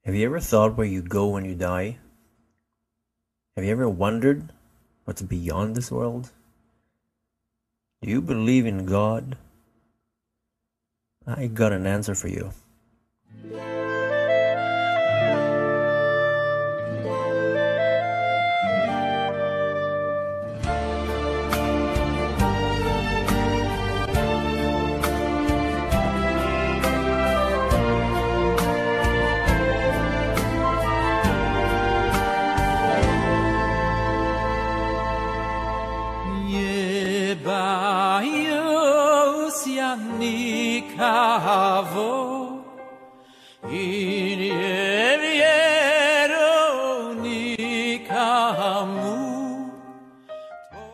Have you ever thought where you go when you die? Have you ever wondered what's beyond this world? Do you believe in God? I got an answer for you.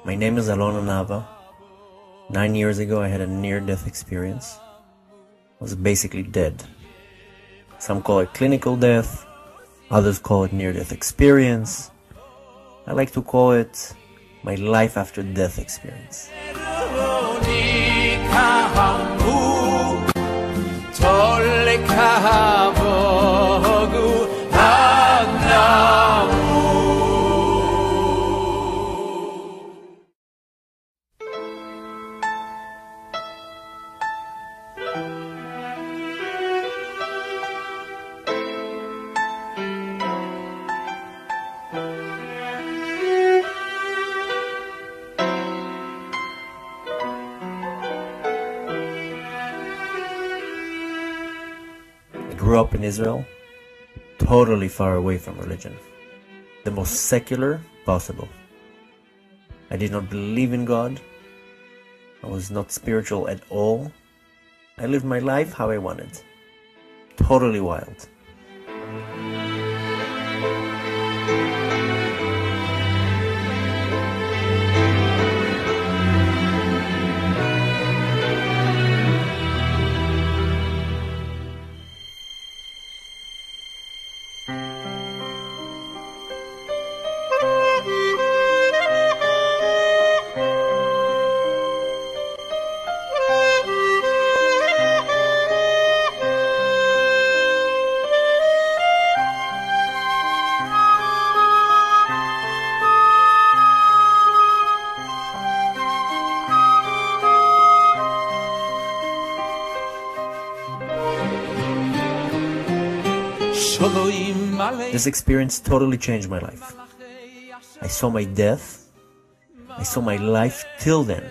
My name is Alon Anava. 9 years ago I had a near-death experience. I was basically dead. Some call it clinical death, others call it near-death experience. I like to call it my life after death experience. I grew up in Israel, totally far away from religion, the most secular possible. I did not believe in God. I was not spiritual at all. I lived my life how I wanted, totally wild. This experience totally changed my life. I saw my death, I saw my life till then,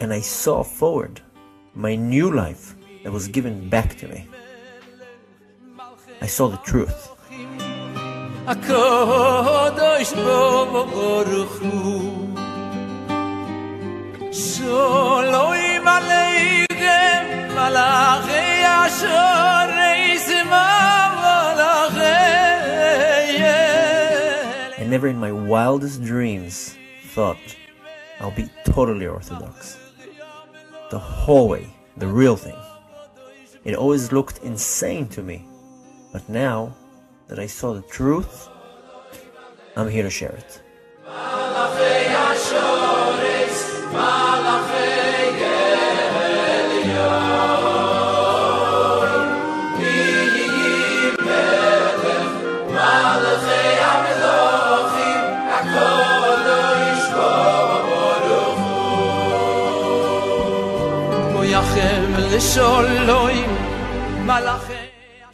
and I saw forward my new life that was given back to me. I saw the truth. I never in my wildest dreams thought I'll be totally Orthodox. The whole way, the real thing. It always looked insane to me, but now that I saw the truth, I'm here to share it.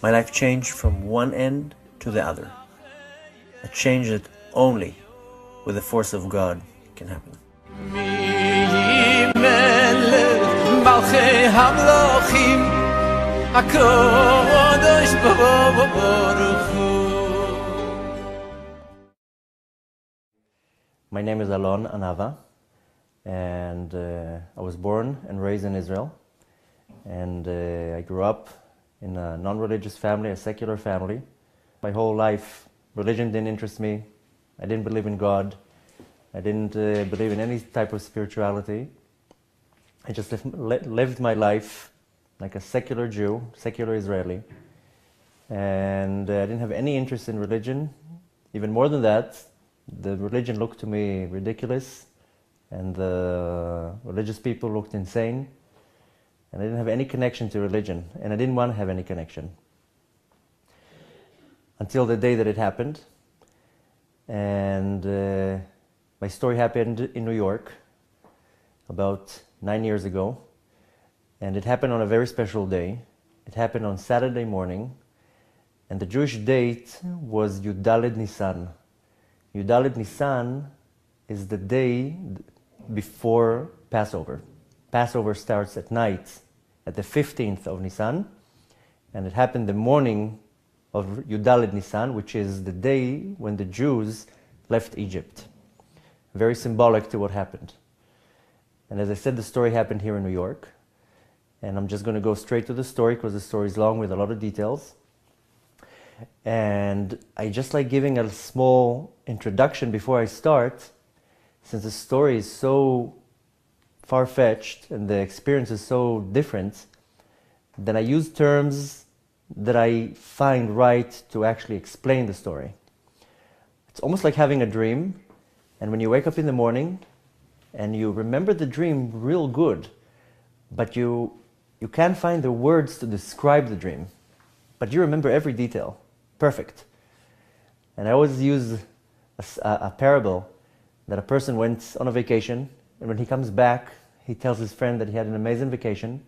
My life changed from one end to the other. A change that only with the force of God can happen. My name is Alon Anava, and I was born and raised in Israel. And I grew up in a non-religious family, a secular family. My whole life, religion didn't interest me. I didn't believe in God. I didn't believe in any type of spirituality. I just lived my life like a secular Jew, secular Israeli. And I didn't have any interest in religion. Even more than that, the religion looked to me ridiculous, and the religious people looked insane. And I didn't have any connection to religion, and I didn't want to have any connection. until the day that it happened. And my story happened in New York about 9 years ago. And it happened on a very special day. It happened on Saturday morning. And the Jewish date was Yudaled Nisan. Yudaled Nisan is the day before Passover. Passover starts at night, at the 15th of Nisan. And it happened the morning of Yudaled Nisan, which is the day when the Jews left Egypt. Very symbolic to what happened. And as I said, the story happened here in New York. And I'm just going to go straight to the story because the story is long with a lot of details. And I just like giving a small introduction before I start, since the story is so far-fetched and the experience is so different, then I use terms that I find right to actually explain the story. It's almost like having a dream, and when you wake up in the morning and you remember the dream real good, but you can't find the words to describe the dream, but you remember every detail. Perfect. And I always use a parable that a person went on a vacation, and when he comes back, he tells his friend that he had an amazing vacation,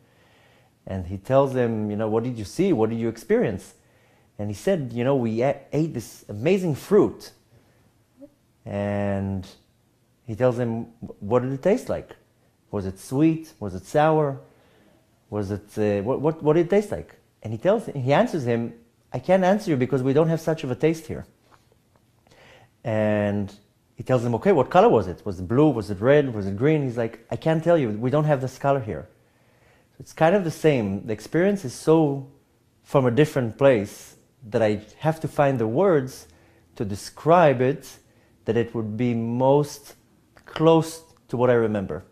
and he tells him, what did you see? What did you experience? And he said, we ate this amazing fruit. And he tells him, what did it taste like? Was it sweet? Was it sour? Was it, what did it taste like? And he answers him, I can't answer you because we don't have such of a taste here. And he tells him, okay, what color was it? Was it blue? Was it red? Was it green? He's like, I can't tell you. We don't have this color here. So it's kind of the same. The experience is so from a different place that I have to find the words to describe it that it would be most close to what I remember.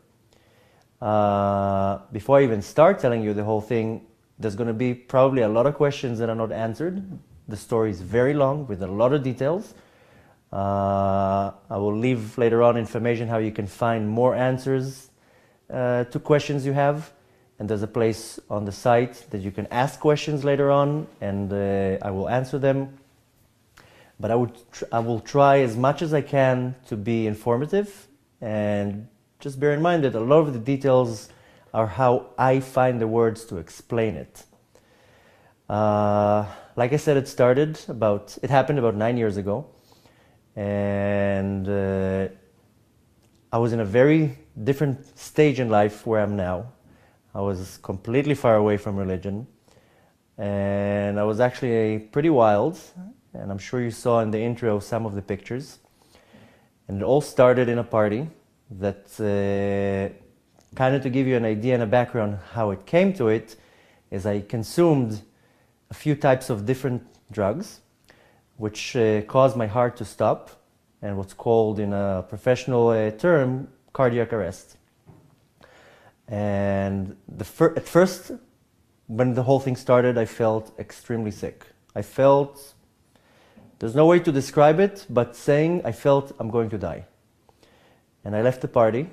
Before I even start telling you the whole thing, there's going to be probably a lot of questions that are not answered. The story is very long with a lot of details. I will leave later on information how you can find more answers to questions you have. And there's a place on the site that you can ask questions later on, and I will answer them. But I will try as much as I can to be informative, and just bear in mind that a lot of the details are how I find the words to explain it. Like I said, it happened about 9 years ago, and I was in a very different stage in life where I'm now. I was completely far away from religion, and I was actually pretty wild, and I'm sure you saw in the intro some of the pictures. And it all started in a party that, kind of to give you an idea and a background how it came to it, is I consumed a few types of different drugs, which caused my heart to stop, and what's called in a professional term, cardiac arrest. And at first, when the whole thing started, I felt extremely sick. There's no way to describe it, but saying I felt I'm going to die. And I left the party,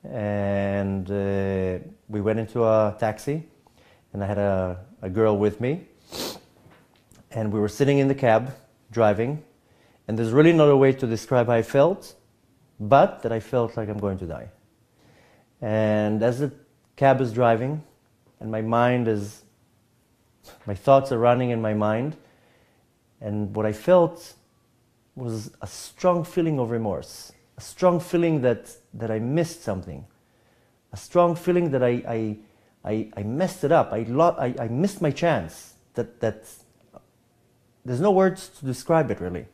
and we went into a taxi, and I had a girl with me, and we were sitting in the cab, driving, and there's really not a way to describe how I felt, but that I felt like I'm going to die. And as the cab is driving, and my thoughts are running in my mind, and what I felt was a strong feeling of remorse, a strong feeling that I missed something, a strong feeling that I messed it up, I missed my chance, that there's no words to describe it really.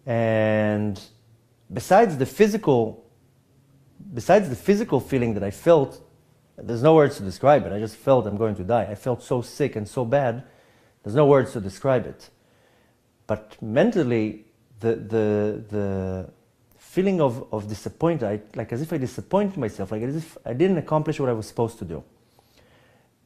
And besides the physical feeling that I felt, there's no words to describe it. I just felt I'm going to die. I felt so sick and so bad, there's no words to describe it. But mentally, the feeling of disappointment, like as if I disappointed myself, like as if I didn't accomplish what I was supposed to do.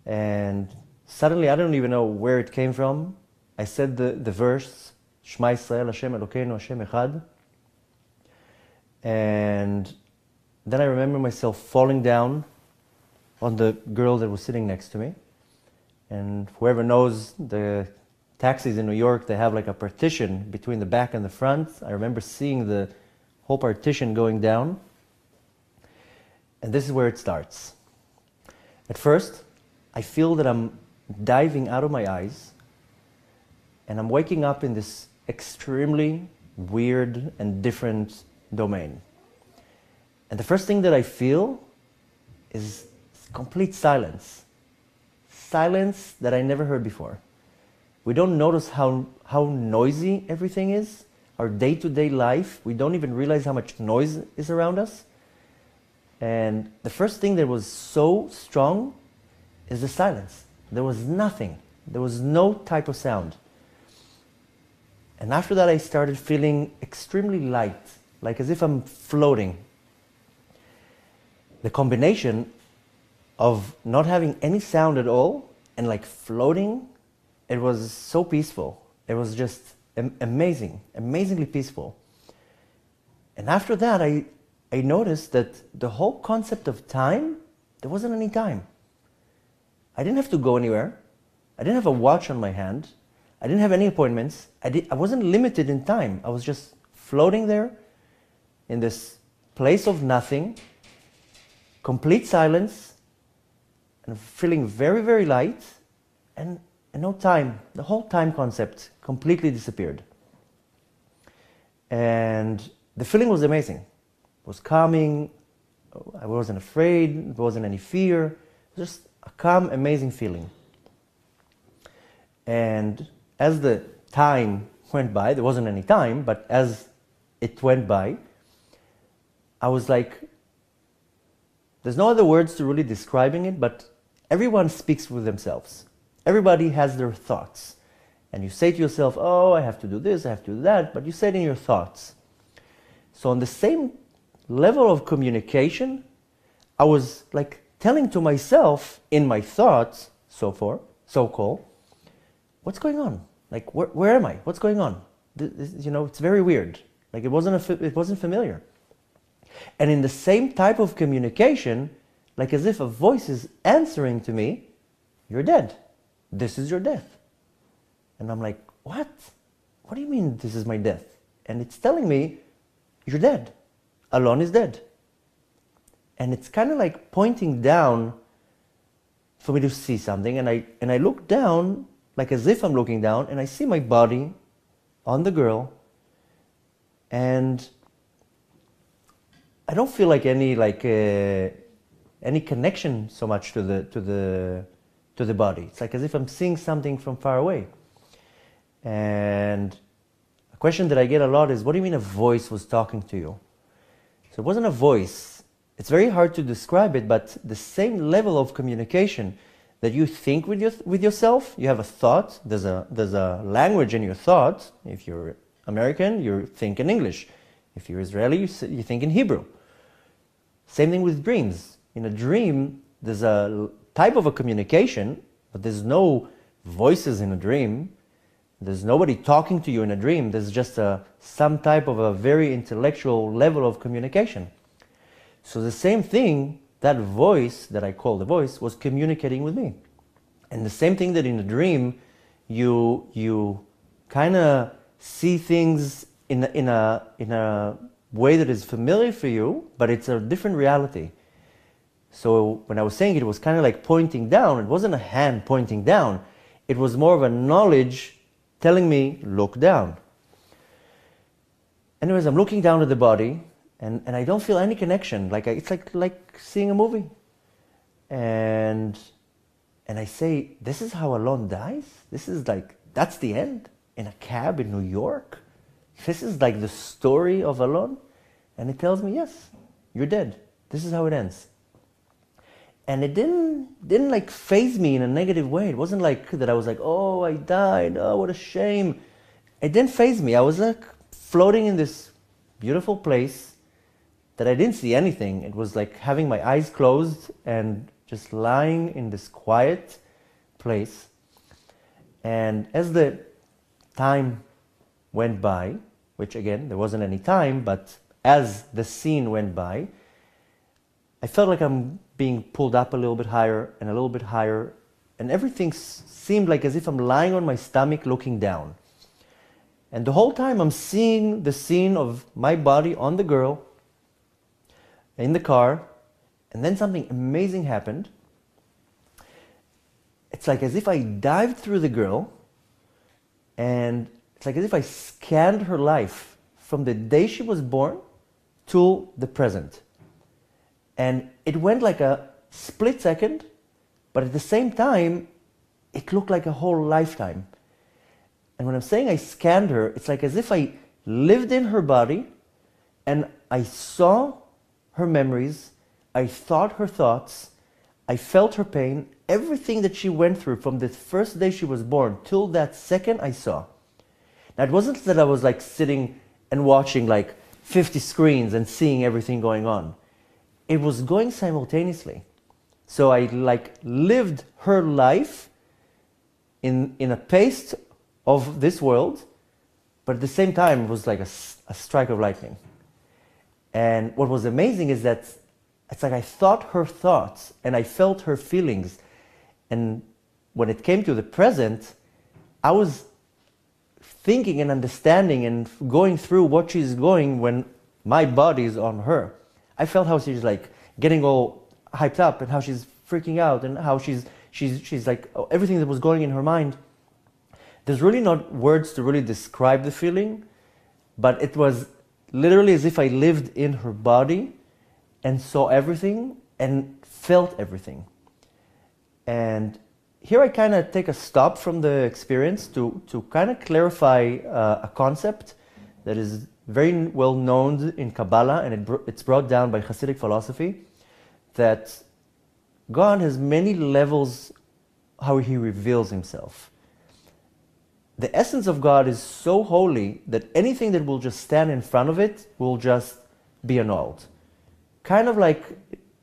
And suddenly, I don't even know where it came from. I said the verse, Shema Yisrael, Hashem Elokeinu, Hashem Echad. And then I remember myself falling down on the girl that was sitting next to me. And whoever knows the taxis in New York, they have like a partition between the back and the front. I remember seeing the whole partition going down. And this is where it starts. At first, I feel that I'm diving out of my eyes and I'm waking up in this extremely weird and different domain. And the first thing that I feel is complete silence. Silence that I never heard before. We don't notice how noisy everything is. Our day-to-day life, we don't even realize how much noise is around us. And the first thing that was so strong is the silence. There was nothing. There was no type of sound. And after that, I started feeling extremely light, like as if I'm floating. The combination of not having any sound at all and like floating, it was so peaceful. It was just amazing, amazingly peaceful. And after that, I noticed that the whole concept of time, there wasn't any time. I didn't have to go anywhere. I didn't have a watch on my hand. I didn't have any appointments. I wasn't limited in time. I was just floating there in this place of nothing, complete silence, and feeling very, very light, and no time. The whole time concept completely disappeared. And the feeling was amazing. It was calming. I wasn't afraid. There wasn't any fear. It was just a calm, amazing feeling. And as the time went by, there wasn't any time, but as it went by, I was like, there's no other words to really describing it, but everyone speaks with themselves. Everybody has their thoughts. And you say to yourself, oh, I have to do this, I have to do that, but you say it in your thoughts. So on the same level of communication, I was like telling to myself in my thoughts, so-called, what's going on? Like, where am I? What's going on? You know, it's very weird. Like, it wasn't familiar. And in the same type of communication, like as if a voice is answering to me, you're dead. This is your death. And I'm like, what? What do you mean this is my death? And it's telling me, you're dead. Alon is dead. And it's kind of like pointing down for me to see something. And I look down, like as if I'm looking down, and I see my body on the girl. And I don't feel like any connection so much to the body. It's like as if I'm seeing something from far away. And a question that I get a lot is, what do you mean a voice was talking to you? So it wasn't a voice. It's very hard to describe it, but the same level of communication that you think with yourself, you have a thought, there's a language in your thought. If you're American, you think in English. If you're Israeli, you think in Hebrew. Same thing with dreams. In a dream, there's a type of a communication, but there's no voices in a dream. There's nobody talking to you in a dream. There's just some type of a very intellectual level of communication. So the same thing, that voice that I call the voice was communicating with me. And the same thing that in a dream, you kind of see things in a way that is familiar for you, but it's a different reality. So when I was saying it was kind of like pointing down, it wasn't a hand pointing down. It was more of a knowledge telling me, look down. Anyways, I'm looking down at the body, and I don't feel any connection. It's like seeing a movie. And I say, this is how Alon dies? This is like, that's the end? In a cab in New York? This is like the story of Alon? And it tells me, yes, you're dead. This is how it ends. And it didn't like faze me in a negative way. It wasn't like that I was like, oh, I died. Oh, what a shame. It didn't faze me. I was like floating in this beautiful place that I didn't see anything. It was like having my eyes closed and just lying in this quiet place. And as the time went by, which again, there wasn't any time, but as the scene went by, I felt like I'm being pulled up a little bit higher and a little bit higher and everything seemed like as if I'm lying on my stomach looking down. And the whole time I'm seeing the scene of my body on the girl in the car, and then something amazing happened. It's like as if I dived through the girl, and it's like as if I scanned her life from the day she was born to the present. And it went like a split second, but at the same time, it looked like a whole lifetime. And when I'm saying I scanned her, it's like as if I lived in her body and I saw her memories, I thought her thoughts, I felt her pain, everything that she went through from the first day she was born till that second I saw. Now it wasn't that I was like sitting and watching like 50 screens and seeing everything going on. It was going simultaneously. So I like lived her life in a pace of this world, but at the same time it was like a strike of lightning. And what was amazing is that it's like I thought her thoughts and I felt her feelings. And when it came to the present, I was thinking and understanding and going through what she's going when my body is on her. I felt how she's like getting all hyped up and how she's freaking out and how she's like everything that was going in her mind. There's really not words to really describe the feeling, but it was literally as if I lived in her body and saw everything and felt everything. And here I kind of take a stop from the experience to kind of clarify a concept that is very well known in Kabbalah, and it's brought down by Hasidic philosophy, that God has many levels how he reveals himself. The essence of God is so holy that anything that will just stand in front of it will just be annulled. Kind of like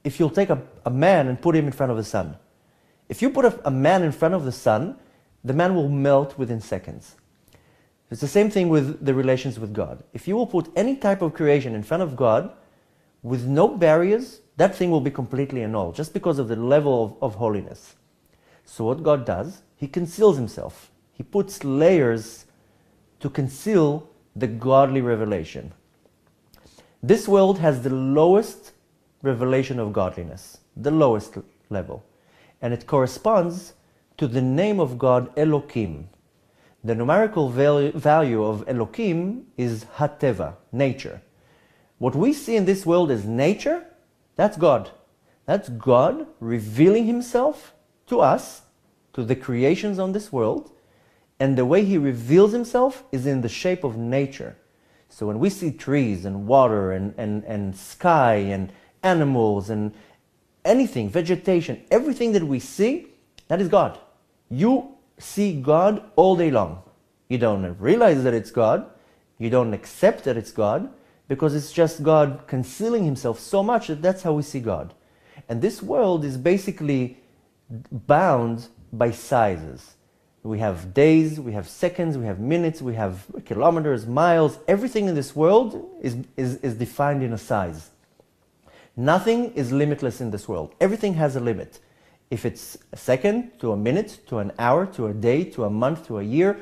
if you'll take a man and put him in front of the sun. If you put a man in front of the sun, the man will melt within seconds. It's the same thing with the relations with God. If you will put any type of creation in front of God, with no barriers, that thing will be completely annulled, just because of the level of holiness. So what God does, he conceals himself. He puts layers to conceal the godly revelation. This world has the lowest revelation of godliness, the lowest level. And it corresponds to the name of God, Elokim. The numerical value of Elokim is Hateva, nature. What we see in this world as nature, that's God. That's God revealing himself to us, to the creations on this world, and the way he reveals himself is in the shape of nature. So when we see trees and water and sky and animals and anything, vegetation, everything that we see, that is God. You see God all day long. You don't realize that it's God. You don't accept that it's God, because it's just God concealing himself so much that that's how we see God. And this world is basically bound by sizes. We have days, we have seconds, we have minutes, we have kilometers, miles. Everything in this world is defined in a size. Nothing is limitless in this world. Everything has a limit. If it's a second, to a minute, to an hour, to a day, to a month, to a year,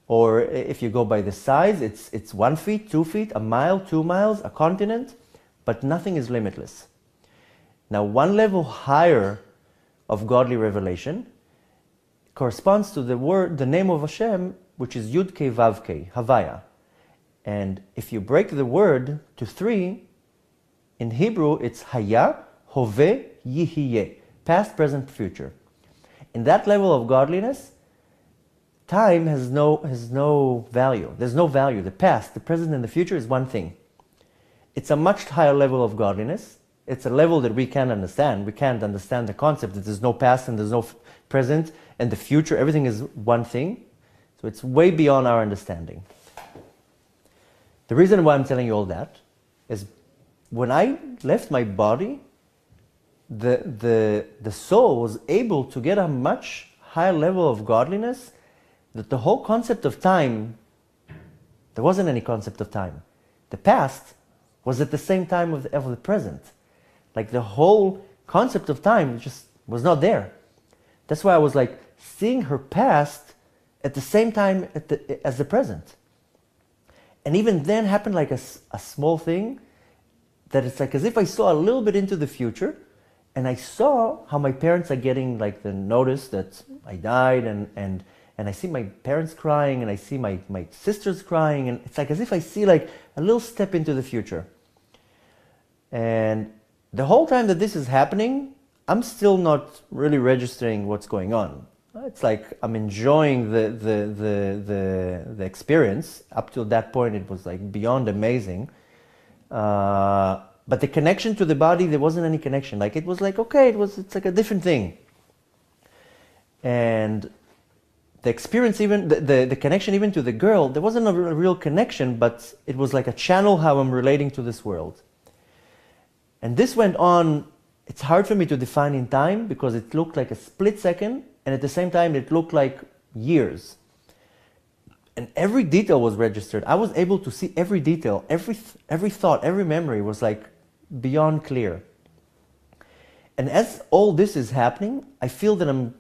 or if you go by the size, it's 1 feet, 2 feet, a mile, 2 miles, a continent, but nothing is limitless. Now, one level higher of godly revelation corresponds to the name of Hashem, which is Yud Kei Vav Kei, Havaya. And if you break the word to 3, in Hebrew it's Haya, Hove, Yihiyeh, past, present, future. In that level of godliness, time has no value. There's no value. The past, the present, and the future is one thing. It's a much higher level of godliness. It's a level that we can't understand. We can't understand the concept that there's no past and there's no present and the future. Everything is one thing. So it's way beyond our understanding. The reason why I'm telling you all that is when I left my body, the soul was able to get a much higher level of godliness, that the whole concept of time, there wasn't any concept of time. The past was at the same time of the present. Like the whole concept of time just was not there. That's why I was like seeing her past at the same time as the present. And even then happened like a small thing that it's like as if I saw a little bit into the future, and I saw how my parents are getting like the notice that I died, and I see my parents crying, and I see my sisters crying, and it's like as if I see like a little step into the future. And the whole time that this is happening, I'm still not really registering what's going on. It's like I'm enjoying the experience. Up till that point, it was like beyond amazing. But the connection to the body, there wasn't any connection. Like it was like, okay, it's like a different thing. And the experience, even the connection even to the girl, there wasn't a real connection, but it was like a channel how I'm relating to this world. And this went on. It's hard for me to define in time because it looked like a split second, and at the same time it looked like years. And every detail was registered. I was able to see every detail, every thought, every memory was like beyond clear. And as all this is happening, I feel that I'm,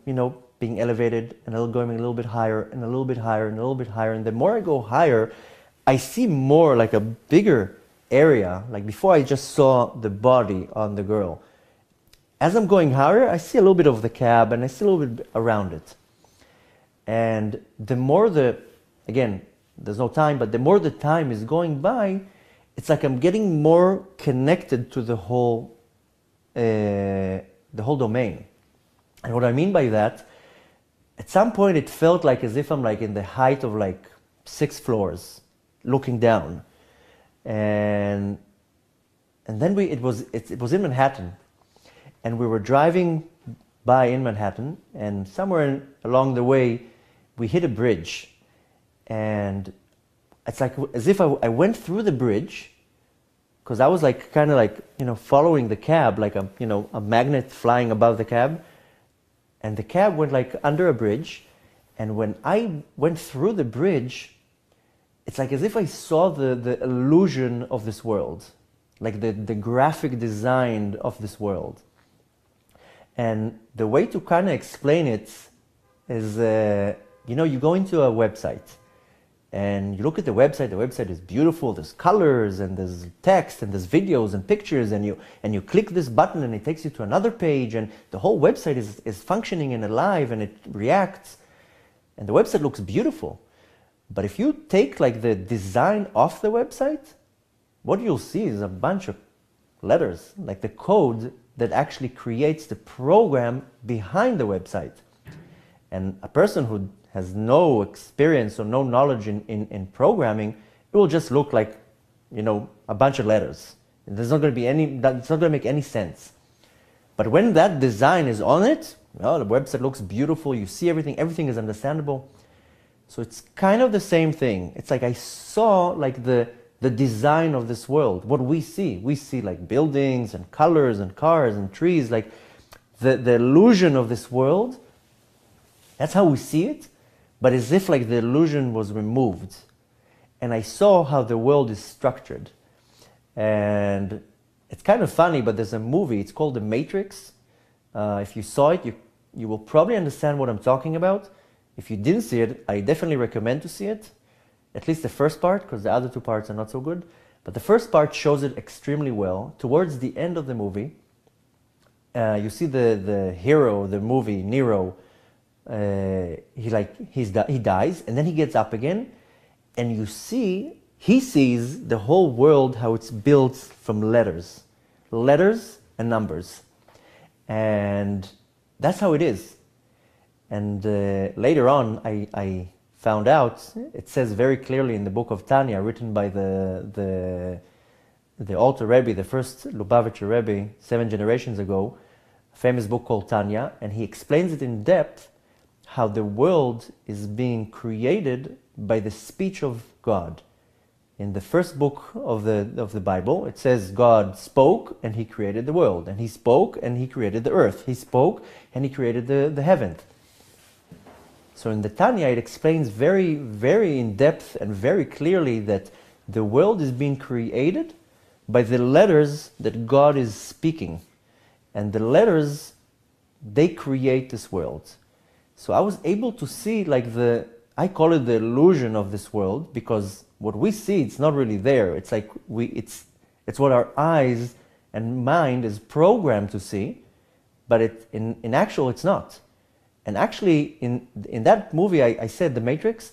being elevated and going a little bit higher and a little bit higher and a little bit higher. And the more I go higher, I see more like a bigger area. Like before I just saw the body on the girl. As I'm going higher, I see a little bit of the cab and I see a little bit around it. And the more again, there's no time, but the more the time is going by, it's like I'm getting more connected to the whole domain. And what I mean by that, at some point it felt like as if I'm like in the height of like 6 floors, looking down. And then it was in Manhattan. And we were driving by in Manhattan, and somewhere along the way, we hit a bridge. And it's like as if I went through the bridge, because I was like kind of like, following the cab, like a magnet flying above the cab. And the cab went like under a bridge. And when I went through the bridge, it's like as if I saw the illusion of this world, like the graphic design of this world. And the way to kind of explain it is, you go into a website and you look at the website is beautiful, there's colors and there's text and there's videos and pictures, and you click this button and it takes you to another page, and the whole website is functioning and alive and it reacts, and the website looks beautiful. But if you take like the design off the website, what you'll see is a bunch of letters, like the code that actually creates the program behind the website. And a person who has no experience or no knowledge in programming, it will just look like, a bunch of letters. There's not going to be it's not going to make any sense. But when that design is on it, well, the website looks beautiful, you see everything is understandable. So it's kind of the same thing. It's like I saw like the design of this world, what we see like buildings and colors and cars and trees, like the illusion of this world. That's how we see it, but as if like the illusion was removed. And I saw how the world is structured. And it's kind of funny, but there's a movie, it's called The Matrix. If you saw it, you will probably understand what I'm talking about. If you didn't see it, I definitely recommend to see it. At least the first part, because the other 2 parts are not so good. But the first part shows it extremely well. Towards the end of the movie, you see the hero of the movie, Nero, he dies, and then he gets up again, and he sees the whole world, how it's built from letters and numbers. And that's how it is. And later on, I found out, it says very clearly in the book of Tanya, written by the Alter Rebbe, the first Lubavitcher Rebbe, 7 generations ago, a famous book called Tanya, and he explains it in depth, how the world is being created by the speech of God. In the first book of the Bible, it says God spoke and he created the world, and he spoke and he created the earth. He spoke and he created the heaven. So in the Tanya, it explains very, very in depth and very clearly that the world is being created by the letters that God is speaking. And the letters, they create this world. So I was able to see like I call it the illusion of this world, because what we see, it's not really there. It's like it's what our eyes and mind is programmed to see, but in actual it's not. And actually in that movie I said, The Matrix,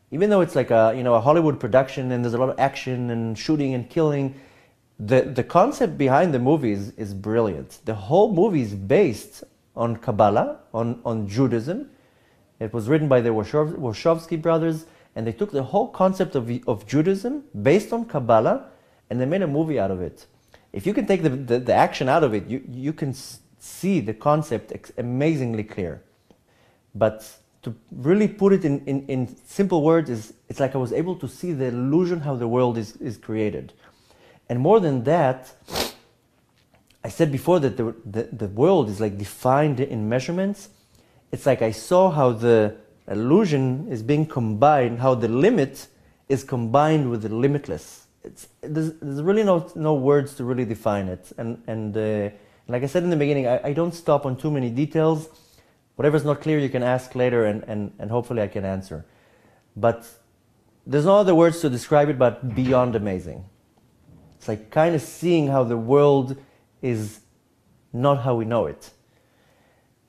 even though it's like a Hollywood production and there's a lot of action and shooting and killing, the concept behind the movie is brilliant. The whole movie is based on Kabbalah, on Judaism. It was written by the Wachowski brothers, and they took the whole concept of Judaism based on Kabbalah, and they made a movie out of it. If you can take the action out of it, you can see the concept amazingly clear. But to really put it in simple words, it's like I was able to see the illusion how the world is created. And more than that, I said before that the world is like defined in measurements. It's like I saw how the illusion is being combined, how the limit is combined with the limitless. There's really no words to really define it. And like I said in the beginning, I don't stop on too many details. Whatever's not clear, you can ask later, and hopefully I can answer. But there's no other words to describe it but beyond amazing. It's like kind of seeing how the world is not how we know it.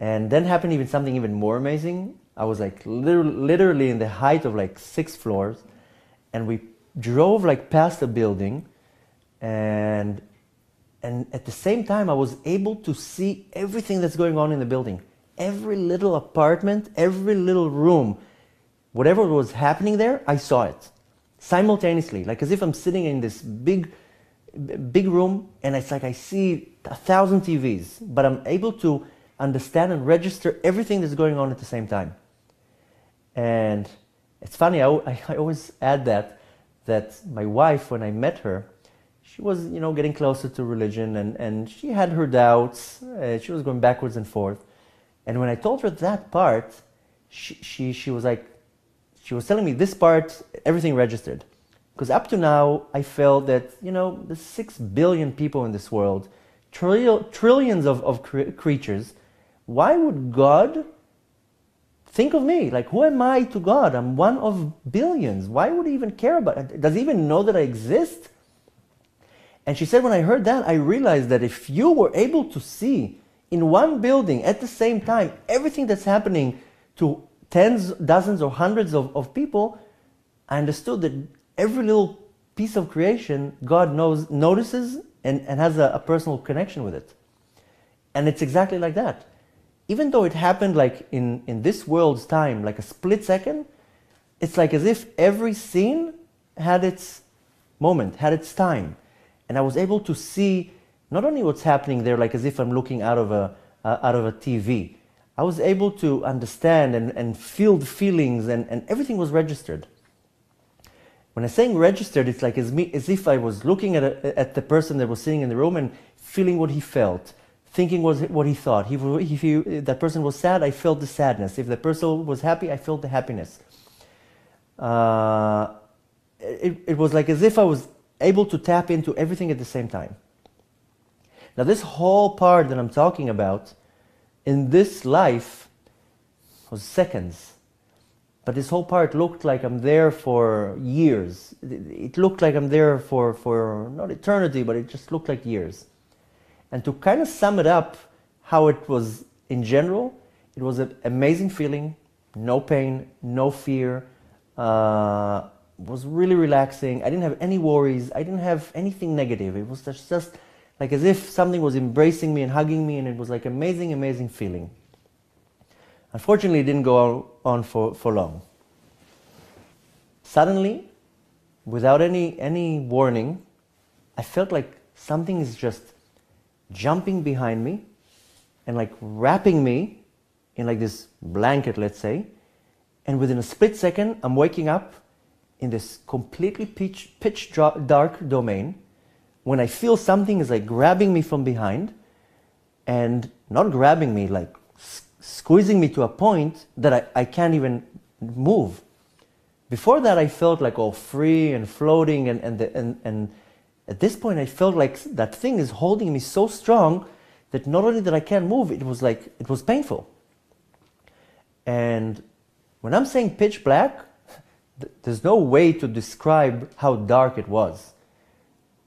And then happened even something even more amazing. I was like literally in the height of like 6 floors, and we drove like past a building, and at the same time I was able to see everything that's going on in the building. Every little apartment, every little room, whatever was happening there, I saw it simultaneously, like as if I'm sitting in this big room, and it's like I see 1,000 TVs, but I'm able to understand and register everything that's going on at the same time. And it's funny, I always add that my wife, when I met her, she was getting closer to religion, and she had her doubts. She was going backwards and forth. And when I told her that part, she was like, she was telling me this part, everything registered. Because up to now, I felt that, there's 6 billion people in this world, trillions of creatures. Why would God think of me? Like, who am I to God? I'm one of billions. Why would he even care about it? Does he even know that I exist? And she said, when I heard that, I realized that if you were able to see in one building at the same time everything that's happening to tens, dozens, or hundreds of people, I understood that every little piece of creation, God notices and has a personal connection with it. And it's exactly like that. Even though it happened like in this world's time, like a split second, it's like as if every scene had its moment, had its time. And I was able to see not only what's happening there, like as if I'm looking out of a TV. I was able to understand and feel the feelings, and everything was registered. When I'm saying registered, it's like as if I was looking at the person that was sitting in the room and feeling what he felt, thinking what he thought. If that person was sad, I felt the sadness. If the person was happy, I felt the happiness. It was like as if I was able to tap into everything at the same time. Now this whole part that I'm talking about in this life was seconds. But this whole part looked like I'm there for years. It looked like I'm there for not eternity, but it just looked like years. And to kind of sum it up, how it was in general, it was an amazing feeling, no pain, no fear, was really relaxing. I didn't have any worries. I didn't have anything negative. It was just like as if something was embracing me and hugging me, and it was like amazing, amazing feeling. Unfortunately, it didn't go on for long. Suddenly, without any warning, I felt like something is just jumping behind me and like wrapping me in like this blanket, let's say. And within a split second, I'm waking up in this completely pitch dark domain, when I feel something is like grabbing me from behind, and not grabbing me, like squeezing me to a point that I can't even move. Before that, I felt like all free and floating, and at this point, I felt like that thing is holding me so strong that not only that I can't move, it was painful. And when I'm saying pitch black, there's no way to describe how dark it was.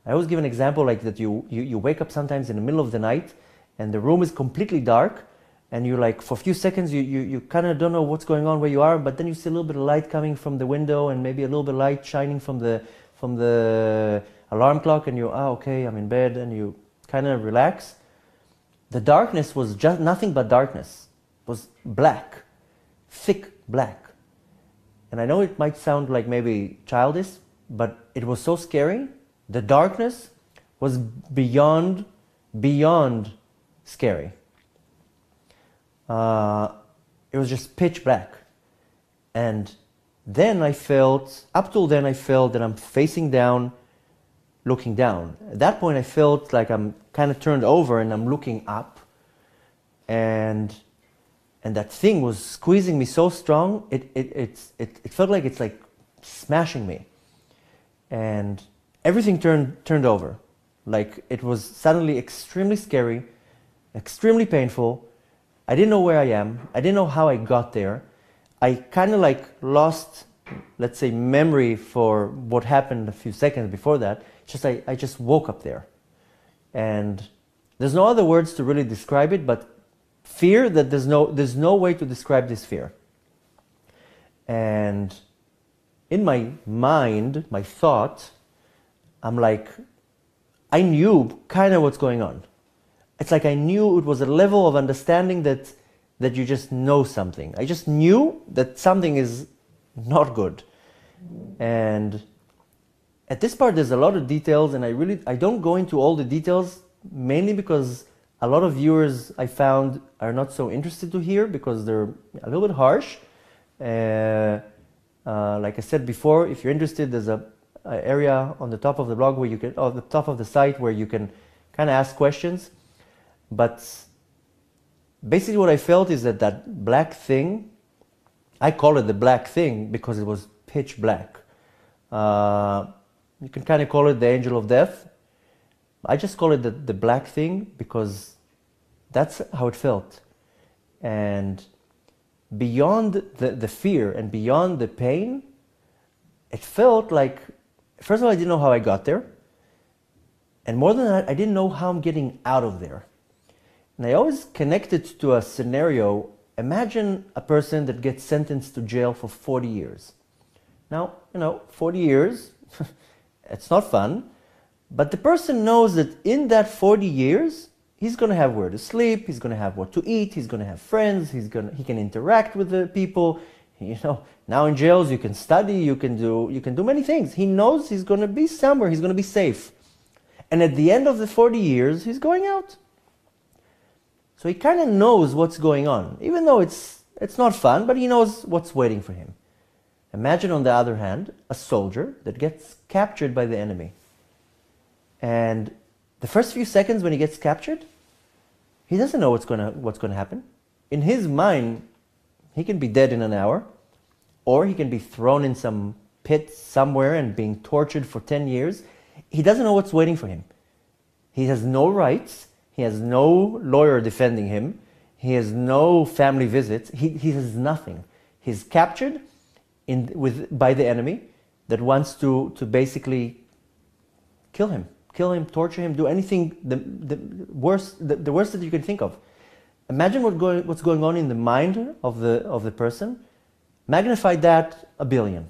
I always give an example like that you wake up sometimes in the middle of the night and the room is completely dark, and you like, for a few seconds, you kind of don't know what's going on where you are, but then you see a little bit of light coming from the window and maybe a little bit of light shining from the alarm clock, and okay, I'm in bed, and you kind of relax. The darkness was just nothing but darkness. It was black, thick black. And I know it might sound like maybe childish, but it was so scary. The darkness was beyond scary. It was just pitch black. And then up till then I felt that I'm facing down, looking down. At that point I felt like I'm kind of turned over and I'm looking up. And that thing was squeezing me so strong, it felt like it's like smashing me. And everything turned over. Like it was suddenly extremely scary, extremely painful. I didn't know where I am. I didn't know how I got there. I kind of like lost, let's say, memory for what happened a few seconds before that. I just woke up there. And there's no other words to really describe it, but fear, that there's no way to describe this fear. And in my mind, my thought, I'm like, I knew kind of what's going on. It's like I knew it was a level of understanding that you just know something. I just knew that something is not good. And at this part, there's a lot of details, and I don't go into all the details, mainly because a lot of viewers I found are not so interested to hear because they're a little bit harsh. Like I said before, if you're interested, there's a area on the top of the blog where you can, or the top of the site where you can kind of ask questions. But basically what I felt is that black thing, I call it the black thing because it was pitch black. You can kind of call it the angel of death. I just call it the black thing because that's how it felt. And beyond the fear and beyond the pain, it felt like, first of all, I didn't know how I got there. And more than that, I didn't know how I'm getting out of there. And I always connect it to a scenario. Imagine a person that gets sentenced to jail for 40 years. Now, 40 years, it's not fun. But the person knows that in that 40 years, he's going to have where to sleep, he's going to have what to eat, he's going to have friends, he can interact with the people. Now in jails you can study, you can do many things. He knows he's going to be somewhere, he's going to be safe. And at the end of the 40 years, he's going out. So he kind of knows what's going on, even though it's not fun, but he knows what's waiting for him. Imagine, on the other hand, a soldier that gets captured by the enemy. And the first few seconds when he gets captured, he doesn't know what's going to happen. In his mind, he can be dead in an hour, or he can be thrown in some pit somewhere and being tortured for 10 years. He doesn't know what's waiting for him. He has no rights. He has no lawyer defending him. He has no family visits. He has nothing. He's captured by the enemy that wants to basically kill him, torture him, do anything, the worst that you can think of. Imagine what's going on in the mind of the person. Magnify that 1 billion.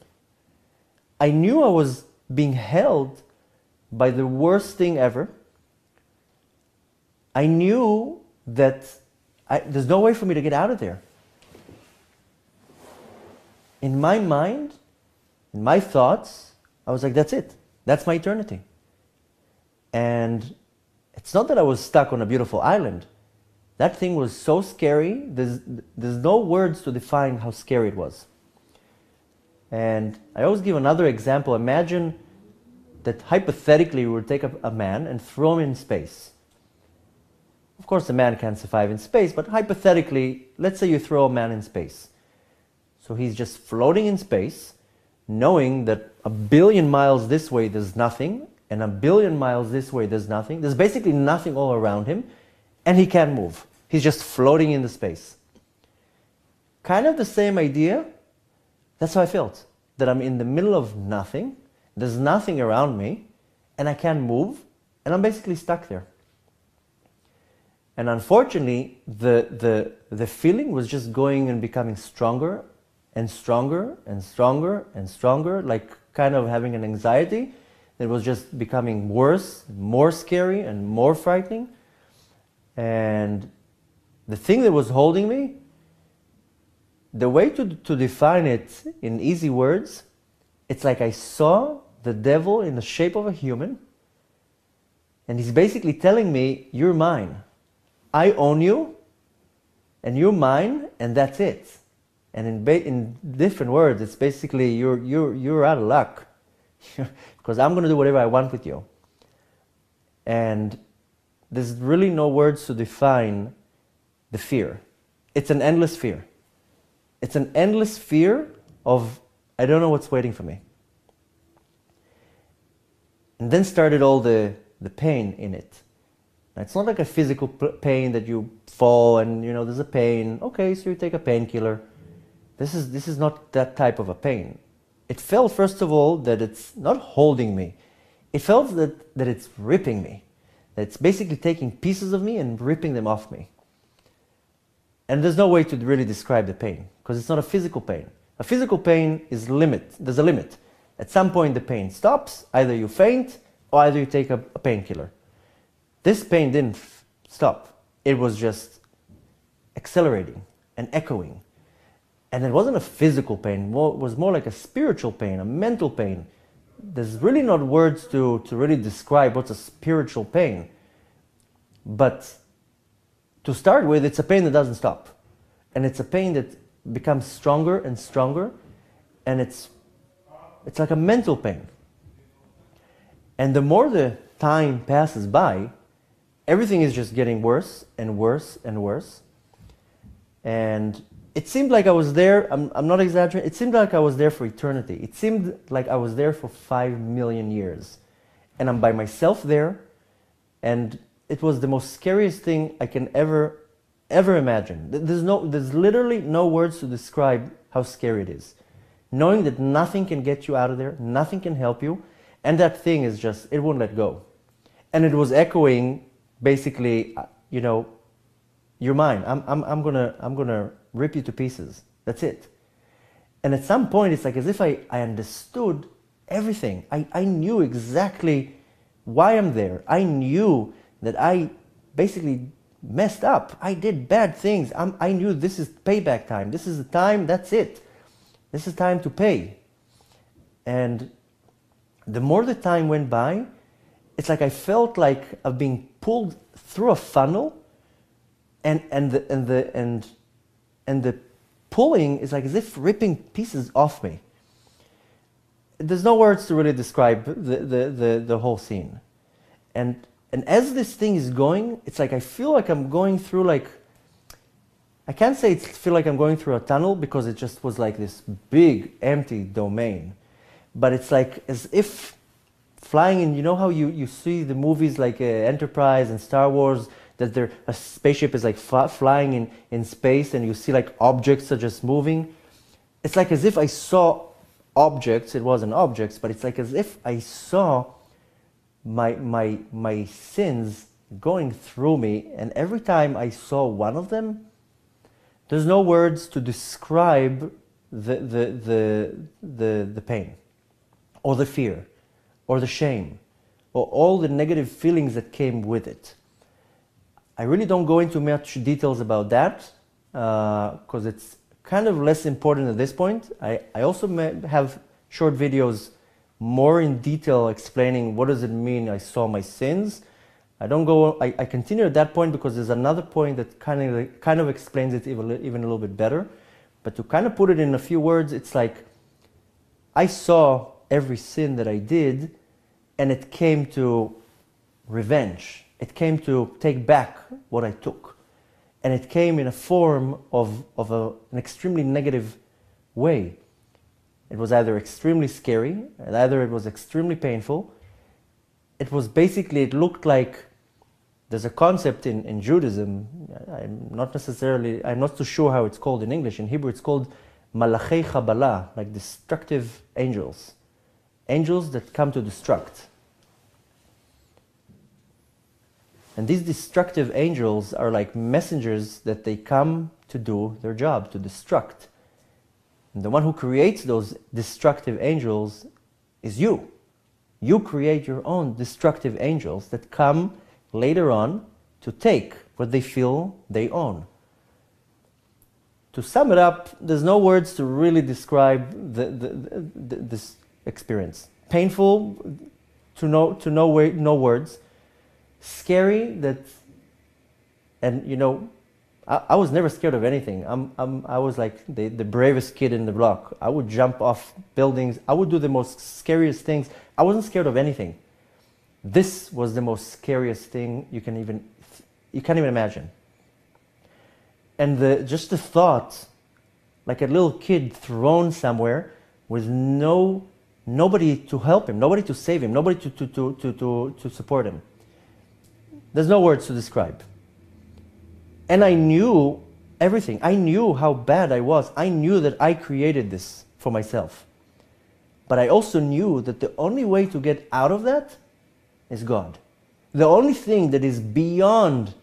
I knew I was being held by the worst thing ever. I knew that there's no way for me to get out of there. In my mind, in my thoughts, I was like, that's it. That's my eternity. And it's not that I was stuck on a beautiful island. That thing was so scary, there's no words to define how scary it was. And I always give another example. Imagine that hypothetically we would take a man and throw him in space. Of course, a man can't survive in space, but hypothetically, let's say you throw a man in space. So he's just floating in space, knowing that 1 billion miles this way there's nothing, and 1 billion miles this way there's nothing. There's basically nothing all around him, and he can't move. He's just floating in the space. kind of the same idea. That's how I felt, that I'm in the middle of nothing, there's nothing around me, and I can't move, and I'm basically stuck there. And unfortunately, the feeling was just going and becoming stronger and stronger and stronger and stronger, like kind of having an anxiety. It was just becoming worse, more scary and more frightening. And the thing that was holding me, the way to define it in easy words, it's like I saw the devil in the shape of a human, and he's basically telling me, you're mine. I own you, and you're mine, and that's it. And in different words, it's basically you're out of luck, because I'm going to do whatever I want with you. And there's really no words to define the fear. It's an endless fear. It's an endless fear of, I don't know what's waiting for me. And then started all the pain in it. It's not like a physical pain that you fall and, you know, there's a pain. Okay, so you take a painkiller. This is not that type of a pain. It felt, first of all, that it's not holding me. It felt that it's ripping me. That it's basically taking pieces of me and ripping them off me. And there's no way to really describe the pain, because it's not a physical pain. A physical pain is there's a limit. At some point the pain stops, either you faint or either you take a painkiller. This pain didn't stop. It was just accelerating and echoing. And it wasn't a physical pain, it was more like a spiritual pain, a mental pain. There's really not words to really describe what's a spiritual pain. But to start with, it's a pain that doesn't stop. And it's a pain that becomes stronger and stronger. And it's like a mental pain. And the more the time passes by, everything is just getting worse and worse and worse. And it seemed like I was there, I'm not exaggerating, it seemed like I was there for eternity. It seemed like I was there for 5 million years. And I'm by myself there, and it was the most scariest thing I can ever imagine. There's literally no words to describe how scary it is. Knowing that nothing can get you out of there, nothing can help you, and that thing is just, it won't let go. And it was echoing, basically, you know, you're mine. I'm gonna rip you to pieces. That's it. And at some point, it's like as if I understood everything. I knew exactly why I'm there. I knew that I basically messed up. I did bad things. I knew this is payback time. This is the time, that's it. This is time to pay. And the more the time went by, it's like I felt like I've been pulled through a funnel, and the pulling is like as if ripping pieces off me. There's no words to really describe the whole scene. And as this thing is going, it's like I feel like I'm going through, like, I can't say feel like I'm going through a tunnel, because it just was like this big empty domain. But it's like as if flying in, you know how you see the movies like Enterprise and Star Wars, that a spaceship is like flying in space, and you see like objects are just moving. It's like as if I saw objects. It wasn't objects, but it's like as if I saw my sins going through me, and every time I saw one of them, there's no words to describe the pain, or the fear, or the shame, or all the negative feelings that came with it. I really don't go into much details about that, because it's kind of less important at this point. I also have short videos more in detail explaining what does it mean I saw my sins. I continue at that point because there's another point that kind of explains it even a little bit better. But to kind of put it in a few words, it's like I saw every sin that I did, and it came to revenge. It came to take back what I took. And it came in a form of an extremely negative way. It was either extremely scary, and either it was extremely painful. It was basically, it looked like There's a concept in Judaism, I'm not too sure how it's called in English. In Hebrew, it's called malachei chabala, like destructive angels. Angels that come to destruct. And these destructive angels are like messengers that they come to do their job, to destruct. And the one who creates those destructive angels is you. You create your own destructive angels that come later on to take what they feel they own. To sum it up, there's no words to really describe this experience. Painful, to no words. Scary, and you know, I was never scared of anything. I was like the bravest kid in the block. I would jump off buildings. I would do the most scariest things. I wasn't scared of anything. This was the most scariest thing you can't even imagine. And just the thought, like a little kid thrown somewhere with nobody to help him, nobody to save him, nobody to support him. There's no words to describe. And I knew everything. I knew how bad I was. I knew that I created this for myself. But I also knew that the only way to get out of that is God. The only thing that is beyond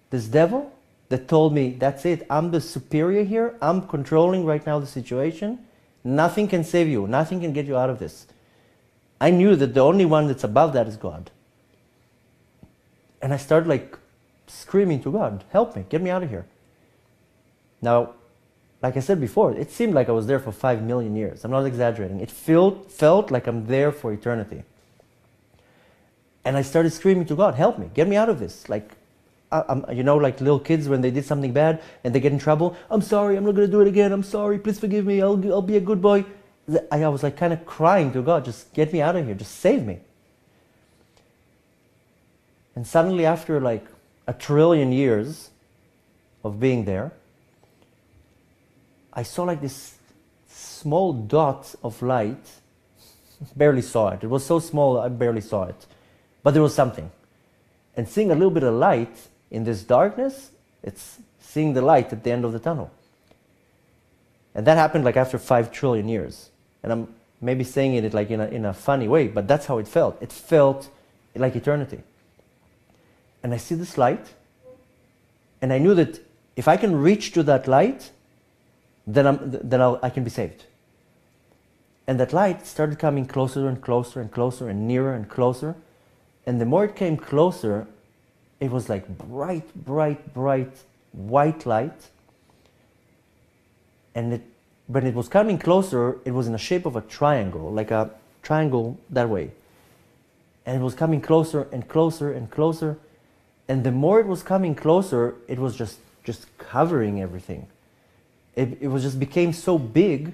this devil that told me, that's it, I'm the superior here, I'm controlling right now the situation, nothing can save you, nothing can get you out of this. I knew that the only one that's above that is God. And I started like screaming to God, help me, get me out of here. Now, like I said before, it seemed like I was there for 5 million years. I'm not exaggerating. It felt like I'm there for eternity. And I started screaming to God, help me, get me out of this. Like, you know, like little kids when they did something bad and they get in trouble. I'm sorry, I'm not going to do it again. I'm sorry, please forgive me. I'll be a good boy. I was like kind of crying to God, just get me out of here, just save me. And suddenly after like 1 trillion years of being there, I saw like this small dot of light. Barely saw it. It was so small I barely saw it. But there was something. And seeing a little bit of light in this darkness, it's seeing the light at the end of the tunnel. And that happened like after 5 trillion years. And I'm maybe saying it like in a funny way, but that's how it felt. It felt like eternity. And I see this light, and I knew that if I can reach to that light, then I can be saved. And that light started coming closer and closer and closer and nearer and closer. And the more it came closer, it was like bright, bright, bright white light. And when it was coming closer, it was in the shape of a triangle, like a triangle that way. And it was coming closer and closer and closer. And the more it was coming closer, it was just covering everything. It was just became so big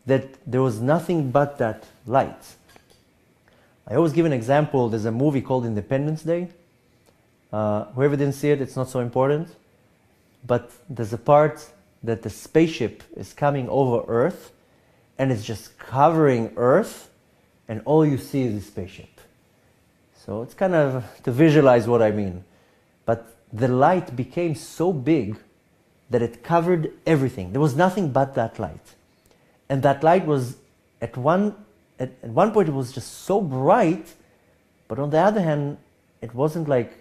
that there was nothing but that light. I always give an example. There's a movie called Independence Day. Whoever didn't see it, it's not so important. But there's a part that the spaceship is coming over Earth, and it's just covering Earth, and all you see is the spaceship. So it's kind of to visualize what I mean. But the light became so big that it covered everything. There was nothing but that light. And that light was, at one point it was just so bright, but on the other hand, it wasn't like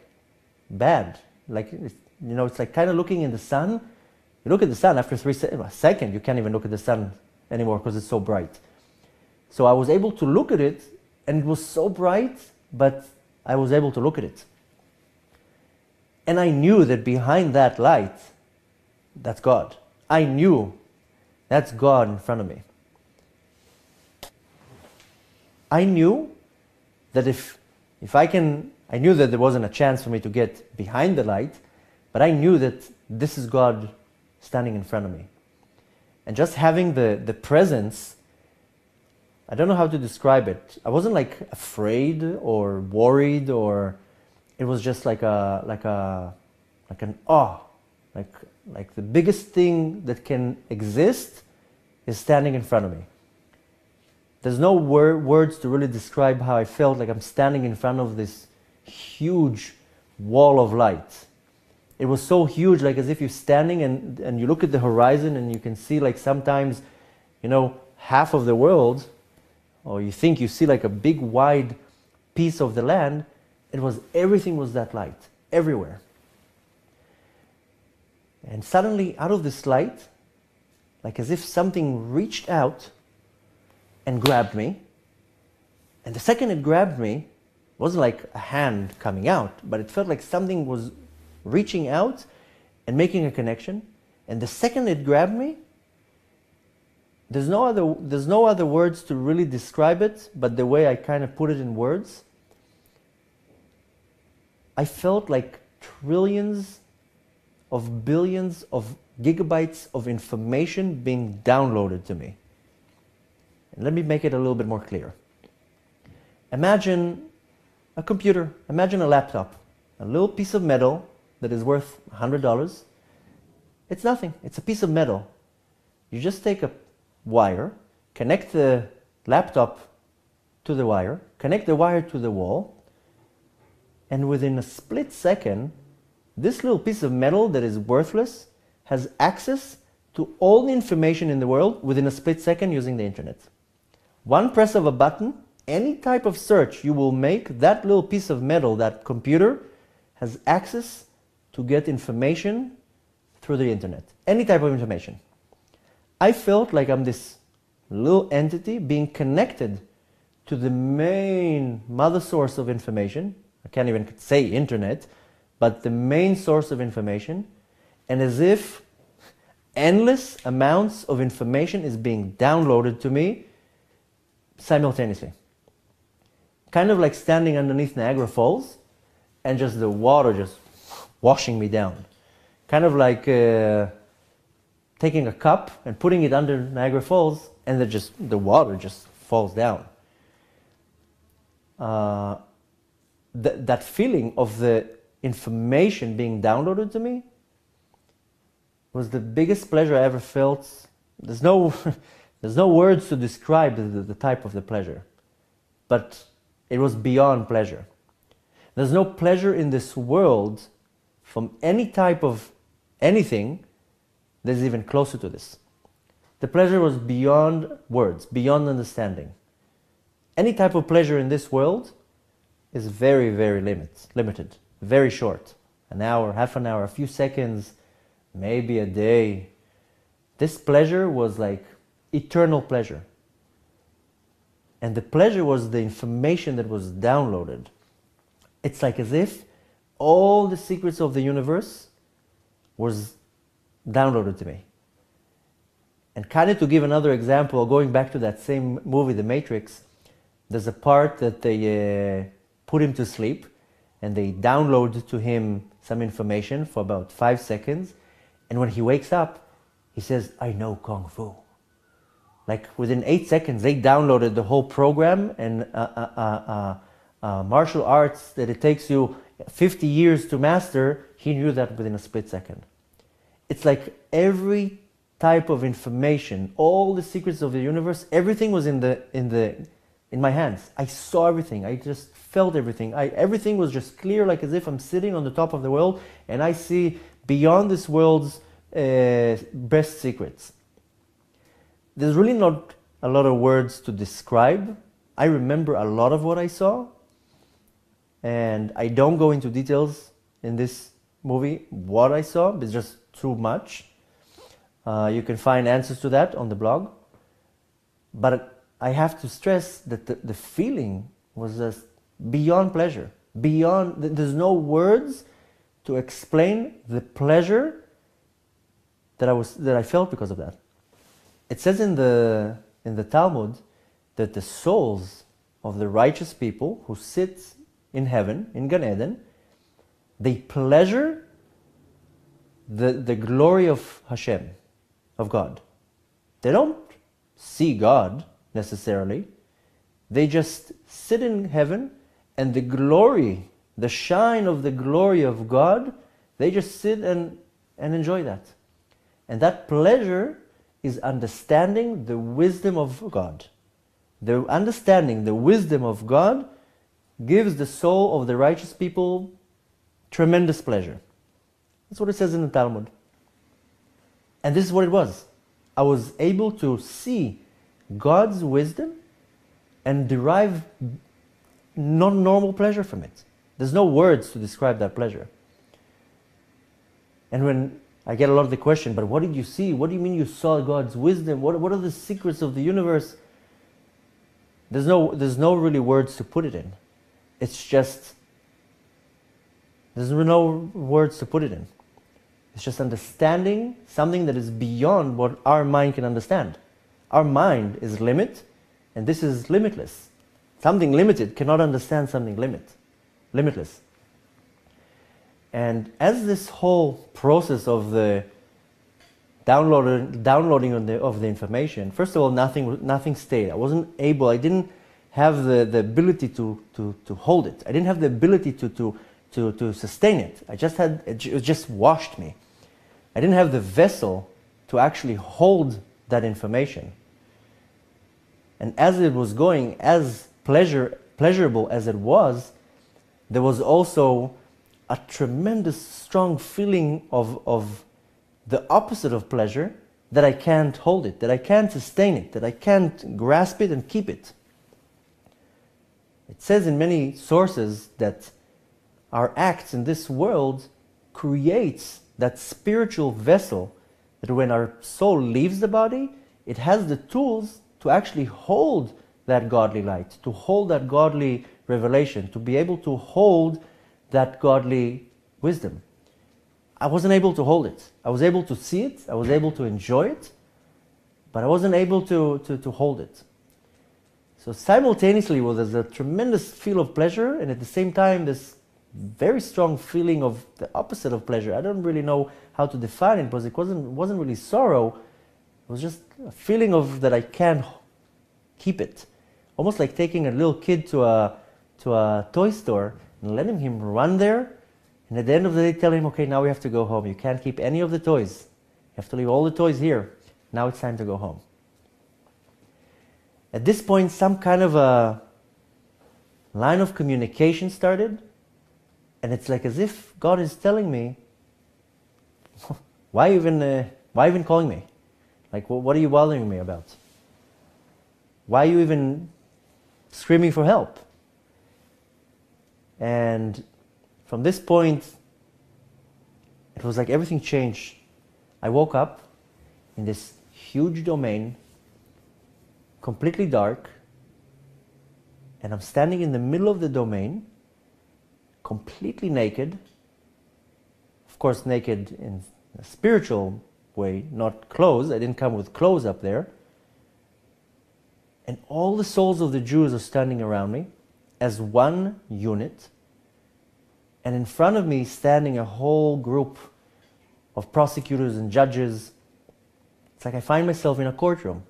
bad. Like, you know, it's like kind of looking in the sun. You look at the sun, after a second, you can't even look at the sun anymore because it's so bright. So I was able to look at it, and it was so bright, but I was able to look at it. And I knew that behind that light, that's God. I knew that's God in front of me. I knew that I knew that there wasn't a chance for me to get behind the light, but I knew that this is God standing in front of me. And just having the presence, I don't know how to describe it. I wasn't like afraid or worried, or it was just like an awe. Like the biggest thing that can exist is standing in front of me. There's no words to really describe how I felt, like I'm standing in front of this huge wall of light. It was so huge, like as if you're standing and you look at the horizon and you can see like sometimes, you know, half of the world, or you think you see like a big wide piece of the land. Everything was that light, everywhere. And suddenly out of this light, like as if something reached out and grabbed me. And the second it grabbed me, it wasn't like a hand coming out, but it felt like something was reaching out and making a connection. And the second it grabbed me, there's no other words to really describe it, but the way I kind of put it in words, I felt like trillions of billions of gigabytes of information being downloaded to me. And let me make it a little bit more clear. Imagine a computer, imagine a laptop, a little piece of metal that is worth $100. It's nothing, it's a piece of metal. You just take a wire, connect the laptop to the wire, connect the wire to the wall, and within a split second, this little piece of metal that is worthless has access to all the information in the world within a split second using the internet. One press of a button, any type of search you will make, that little piece of metal, that computer, has access to get information through the internet. Any type of information. I felt like I'm this little entity being connected to the main mother source of information. I can't even say internet, but the main source of information, and as if endless amounts of information is being downloaded to me simultaneously. Kind of like standing underneath Niagara Falls and just the water just washing me down. Kind of like taking a cup and putting it under Niagara Falls and the water just falls down. That feeling of the information being downloaded to me was the biggest pleasure I ever felt. There's no words to describe the type of the pleasure, but it was beyond pleasure. There's no pleasure in this world from any type of anything that is even closer to this. The pleasure was beyond words, beyond understanding. Any type of pleasure in this world is very, very limited, very short. An hour, half an hour, a few seconds, maybe a day. This pleasure was like eternal pleasure. And the pleasure was the information that was downloaded. It's like as if all the secrets of the universe was downloaded to me. And kind of to give another example, going back to that same movie, The Matrix, there's a part that they put him to sleep and they download to him some information for about 5 seconds. And when he wakes up, he says, "I know Kung Fu." Like within 8 seconds, they downloaded the whole program and martial arts that it takes you 50 years to master, he knew that within a split second. It's like every type of information, all the secrets of the universe, everything was in my hands. I saw everything. I just felt everything. Everything was just clear, like as if I'm sitting on the top of the world and I see beyond this world's best secrets. There's really not a lot of words to describe. I remember a lot of what I saw, and I don't go into details in this movie what I saw. It's just too much. You can find answers to that on the blog. But I have to stress that the feeling was just beyond pleasure. There's no words to explain the pleasure that I felt because of that. It says in the Talmud that the souls of the righteous people who sit in heaven, in Gan Eden, they pleasure the glory of Hashem, of God. They don't see God necessarily. They just sit in heaven and the glory, the shine of the glory of God, they just sit and enjoy that. And that pleasure is understanding the wisdom of God. The understanding the wisdom of God gives the soul of the righteous people tremendous pleasure. That's what it says in the Talmud. And this is what it was. I was able to see God's wisdom and derive non-normal pleasure from it. There's no words to describe that pleasure. And when I get a lot of the question, but what did you see? What do you mean you saw God's wisdom? What are the secrets of the universe? There's no really words to put it in. It's just, there's no words to put it in. It's just understanding something that is beyond what our mind can understand. Our mind is limit, and this is limitless. Something limited cannot understand something limitless. And as this whole process of the downloading of the information, first of all, nothing stayed. I didn't have the ability to hold it. I didn't have the ability to sustain it. It just washed me. I didn't have the vessel to actually hold that information. And as it was going, as pleasurable as it was, there was also a tremendous strong feeling of the opposite of pleasure, that I can't hold it, that I can't sustain it, that I can't grasp it and keep it. It says in many sources that our acts in this world creates that spiritual vessel, that when our soul leaves the body, it has the tools to actually hold that godly light, to hold that godly revelation, to be able to hold that godly wisdom. I wasn't able to hold it. I was able to see it, I was able to enjoy it, but I wasn't able to hold it. So simultaneously, there's a tremendous feel of pleasure, and at the same time, this very strong feeling of the opposite of pleasure. I don't really know how to define it, because it wasn't really sorrow. It was just a feeling of that I can't keep it. Almost like taking a little kid to a toy store and letting him run there, and at the end of the day tell him, okay, now we have to go home. You can't keep any of the toys. You have to leave all the toys here. Now it's time to go home. At this point, some kind of a line of communication started, and it's like as if God is telling me, why even calling me? Like, what are you bothering me about? Why are you even screaming for help? And from this point, it was like everything changed. I woke up in this huge domain, completely dark, and I'm standing in the middle of the domain, completely naked. Of course, naked in a spiritual way, not clothes. I didn't come with clothes up there. And all the souls of the Jews are standing around me as one unit. And in front of me standing a whole group of prosecutors and judges. It's like I find myself in a courtroom.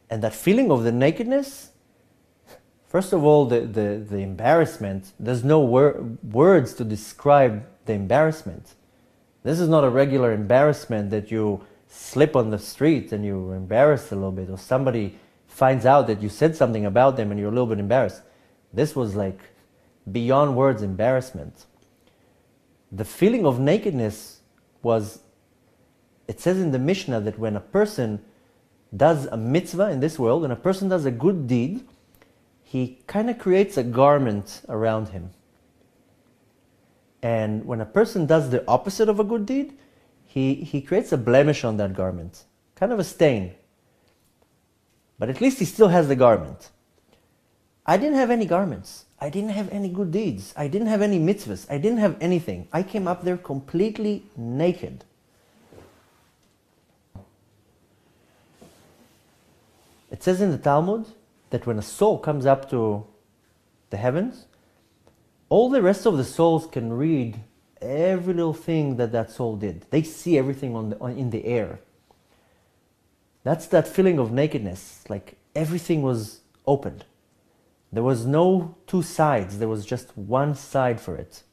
And that feeling of the nakedness, first of all, the embarrassment, there's no words to describe the embarrassment. This is not a regular embarrassment that you slip on the street and you're embarrassed a little bit, or somebody finds out that you said something about them and you're a little bit embarrassed. This was like beyond words embarrassment. The feeling of nakedness was, it says in the Mishnah that when a person does a mitzvah in this world, when a person does a good deed, he kind of creates a garment around him. And when a person does the opposite of a good deed, he creates a blemish on that garment, kind of a stain. But at least he still has the garment. I didn't have any garments. I didn't have any good deeds. I didn't have any mitzvahs. I didn't have anything. I came up there completely naked. It says in the Talmud that when a soul comes up to the heavens, all the rest of the souls can read every little thing that soul did. They see everything in the air. That's that feeling of nakedness, like everything was opened. There was no two sides, there was just one side for it.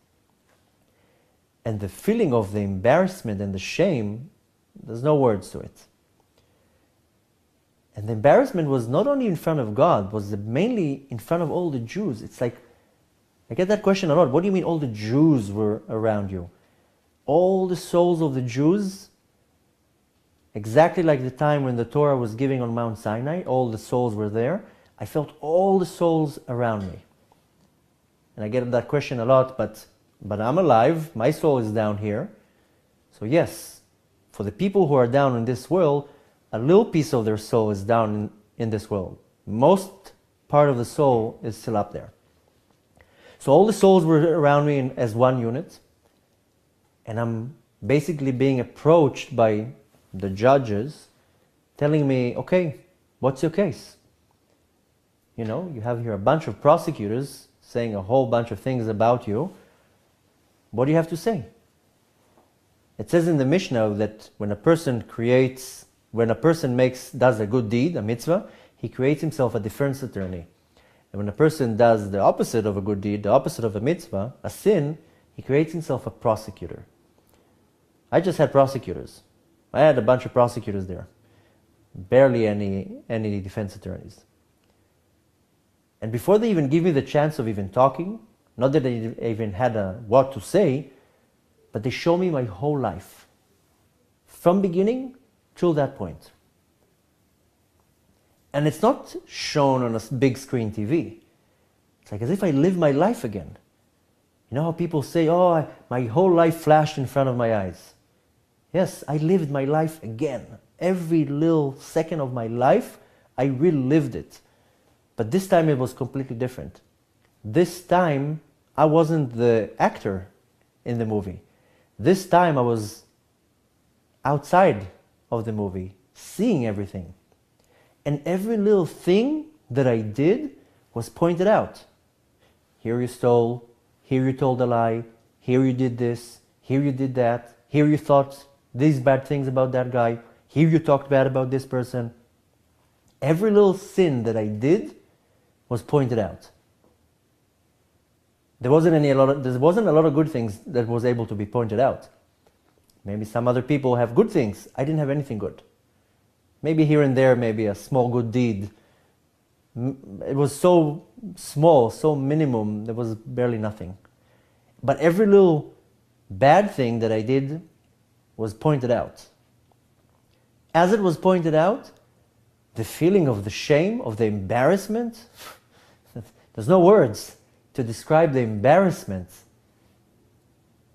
And the feeling of the embarrassment and the shame, there's no words to it. And the embarrassment was not only in front of God, was mainly in front of all the Jews. It's like I get that question a lot. What do you mean all the Jews were around you? All the souls of the Jews, exactly like the time when the Torah was giving on Mount Sinai, all the souls were there. I felt all the souls around me. And I get that question a lot, but I'm alive, my soul is down here. So yes, for the people who are down in this world, a little piece of their soul is down in this world. Most part of the soul is still up there. So all the souls were around me as one unit, and I'm basically being approached by the judges telling me, okay, what's your case? You know, you have here a bunch of prosecutors saying a whole bunch of things about you. What do you have to say? It says in the Mishnah that when a person does a good deed, a mitzvah, he creates himself a defense attorney. And when a person does the opposite of a good deed, the opposite of a mitzvah, a sin, he creates himself a prosecutor. I just had prosecutors. I had a bunch of prosecutors there. Barely any defense attorneys. And before they even give me the chance of even talking, not that they even had what to say, but they show me my whole life. From beginning till that point. And it's not shown on a big screen TV. It's like as if I live my life again. You know how people say, oh, my whole life flashed in front of my eyes. Yes, I lived my life again. Every little second of my life, I relived it. But this time it was completely different. This time, I wasn't the actor in the movie. This time I was outside of the movie, seeing everything. And every little thing that I did was pointed out. Here you stole, here you told a lie, here you did this, here you did that, here you thought these bad things about that guy, here you talked bad about this person. Every little sin that I did was pointed out. There wasn't a lot of good things that was able to be pointed out. Maybe some other people have good things. I didn't have anything good. Maybe here and there, maybe a small good deed. It was so small, so minimum, there was barely nothing. But every little bad thing that I did was pointed out. As it was pointed out, the feeling of the shame, of the embarrassment, there's no words to describe the embarrassment,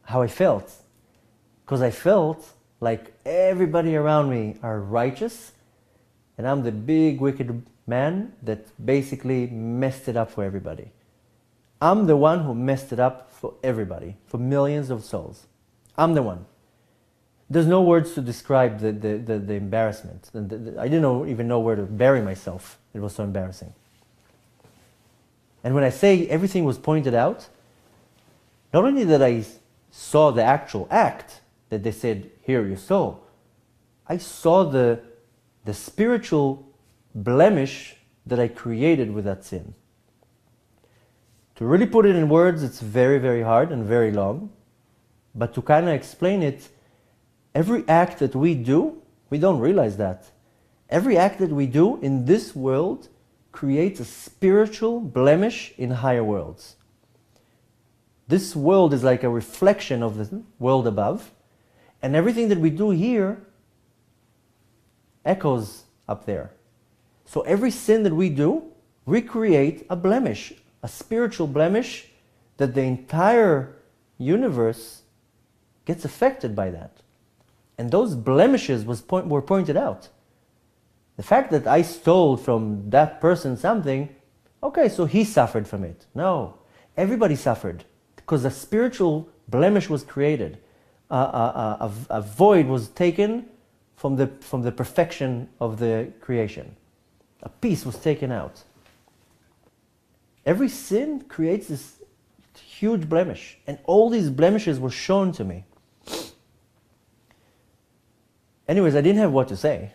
how I felt. Because I felt like everybody around me are righteous, and I'm the big wicked man that basically messed it up for everybody. I'm the one who messed it up for everybody, for millions of souls. I'm the one. There's no words to describe the embarrassment. I didn't even know where to bury myself. It was so embarrassing. And when I say everything was pointed out, not only that I saw the actual act that they said, here you saw, I saw the spiritual blemish that I created with that sin. To really put it in words, it's very, very hard and very long. But to kind of explain it, every act that we do, we don't realize that. Every act that we do in this world creates a spiritual blemish in higher worlds. This world is like a reflection of the world above, and everything that we do here echoes up there. So every sin that we do, we create a blemish, a spiritual blemish that the entire universe gets affected by that. And those blemishes were pointed out. The fact that I stole from that person something, okay, so he suffered from it. No, everybody suffered because a spiritual blemish was created. A void was taken from the perfection of the creation. A piece was taken out. Every sin creates this huge blemish, and all these blemishes were shown to me. Anyways, I didn't have what to say.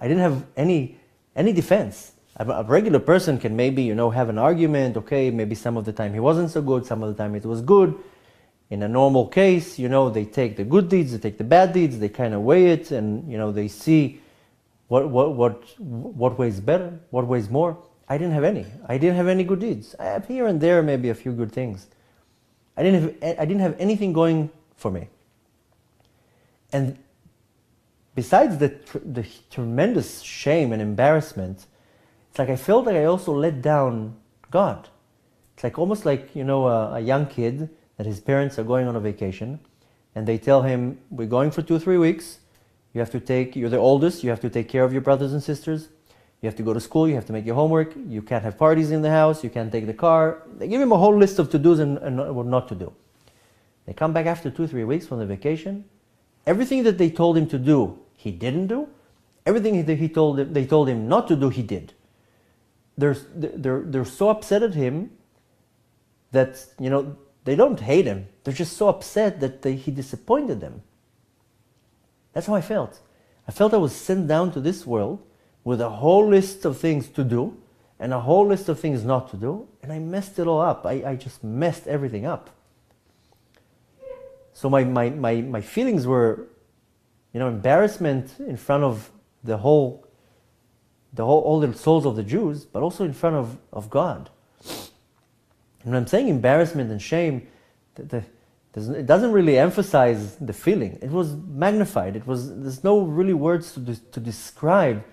I didn't have any defense. A regular person can maybe, have an argument. Okay, maybe some of the time he wasn't so good, some of the time it was good. In a normal case, they take the good deeds, they take the bad deeds, they kind of weigh it, and they see what weighs better, what weighs more. I didn't have any. I didn't have any good deeds. I have here and there maybe a few good things. I didn't have anything going for me. And besides the tremendous shame and embarrassment, it's like I felt like I also let down God. It's like almost like, a young kid that his parents are going on a vacation and they tell him, we're going for 2-3 weeks. You're the oldest, you have to take care of your brothers and sisters. You have to go to school, you have to make your homework, you can't have parties in the house, you can't take the car. They give him a whole list of to-dos and what not to do. They come back after 2-3 weeks from the vacation. Everything that they told him to do, he didn't do. Everything that they told him not to do, he did. They're so upset at him that, they don't hate him. They're just so upset that he disappointed them. That's how I felt. I felt I was sent down to this world with a whole list of things to do and a whole list of things not to do, and I messed it all up. I just messed everything up. So my feelings were, embarrassment in front of all the souls of the Jews, but also in front of God. And when I'm saying embarrassment and shame, it doesn't really emphasize the feeling. It was magnified. There's no really words to describe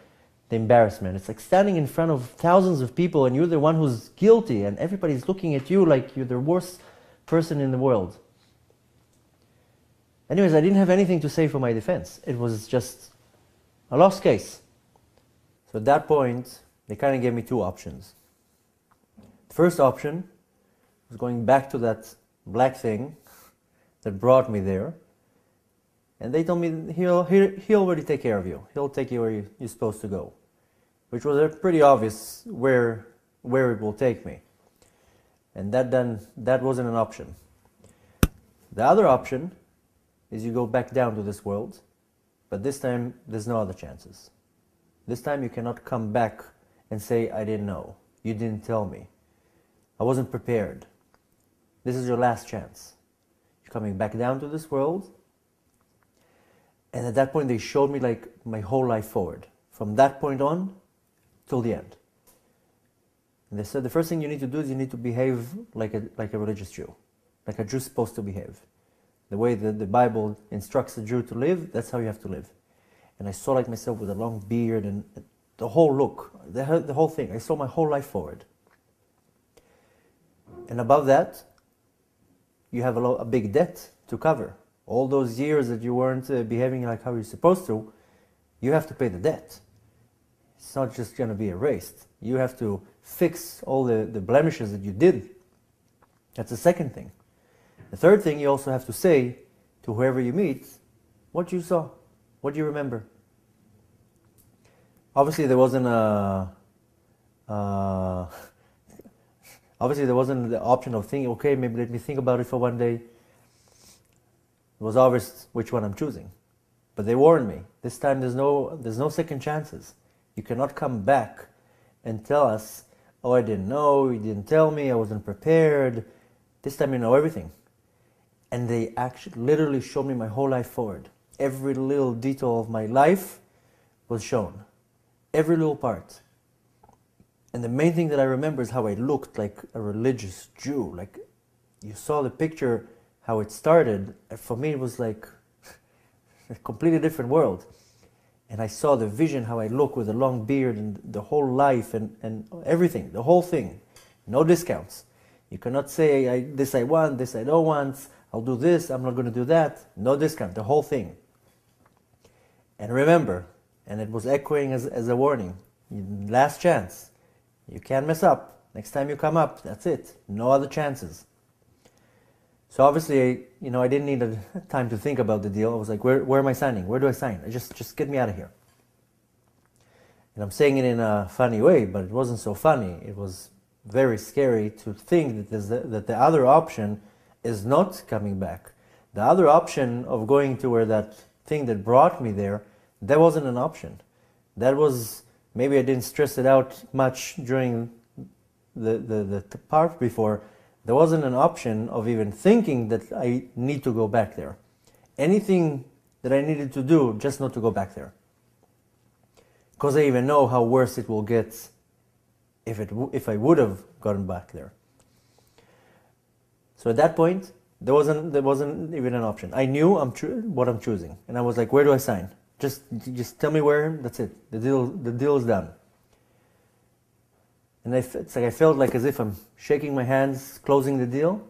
the embarrassment. It's like standing in front of thousands of people and you're the one who's guilty and everybody's looking at you like you're the worst person in the world. Anyways, I didn't have anything to say for my defense. It was just a lost case. So at that point, they kind of gave me two options. The first option was going back to that black thing that brought me there. And they told me, he'll already take care of you. He'll take you where you're supposed to go. Which was pretty obvious where it will take me. And that wasn't an option. The other option is you go back down to this world, but this time there's no other chances. This time you cannot come back and say, I didn't know. You didn't tell me. I wasn't prepared. This is your last chance. You're coming back down to this world. And at that point they showed me like my whole life forward. From that point on, till the end. And they said the first thing you need to do is you need to behave like a religious Jew. Like a Jew's supposed to behave. The way that the Bible instructs a Jew to live, that's how you have to live. And I saw like myself with a long beard and the whole look, the whole thing. I saw my whole life forward. And above that, you have a big debt to cover. All those years that you weren't behaving like how you're supposed to, you have to pay the debt. It's not just going to be erased. You have to fix all the blemishes that you did. That's the second thing. The third thing, you also have to say to whoever you meet what you saw, what you remember. Obviously, there wasn't obviously there wasn't the option of thinking, okay, maybe let me think about it for one day. It was obvious which one I'm choosing. But they warned me. This time there's no second chances. You cannot come back and tell us, oh, I didn't know, you didn't tell me, I wasn't prepared. This time you know everything. And they actually literally showed me my whole life forward. Every little detail of my life was shown. Every little part. And the main thing that I remember is how I looked like a religious Jew. Like, you saw the picture, how it started. For me, it was like a completely different world. And I saw the vision, how I look with a long beard and the whole life and everything, the whole thing. No discounts. You cannot say, this I want, this I don't want, I'll do this, I'm not going to do that. No discount, the whole thing. And remember, and it was echoing as a warning, last chance. You can't mess up. Next time you come up, that's it. No other chances. So obviously, I didn't need time to think about the deal. I was like, where am I signing? Where do I sign? Just get me out of here. And I'm saying it in a funny way, but it wasn't so funny. It was very scary to think that the other option is not coming back. The other option of going to where that thing that brought me there, that wasn't an option. That was, maybe I didn't stress it out much during the part before. There wasn't an option of even thinking that I need to go back there. Anything that I needed to do, just not to go back there. Because I even know how worse it will get if I would have gotten back there. So at that point, there wasn't even an option. I knew what I'm choosing, and I was like, where do I sign? Just tell me where. That's it. The deal is done. And it's like I felt like as if I'm shaking my hands, closing the deal.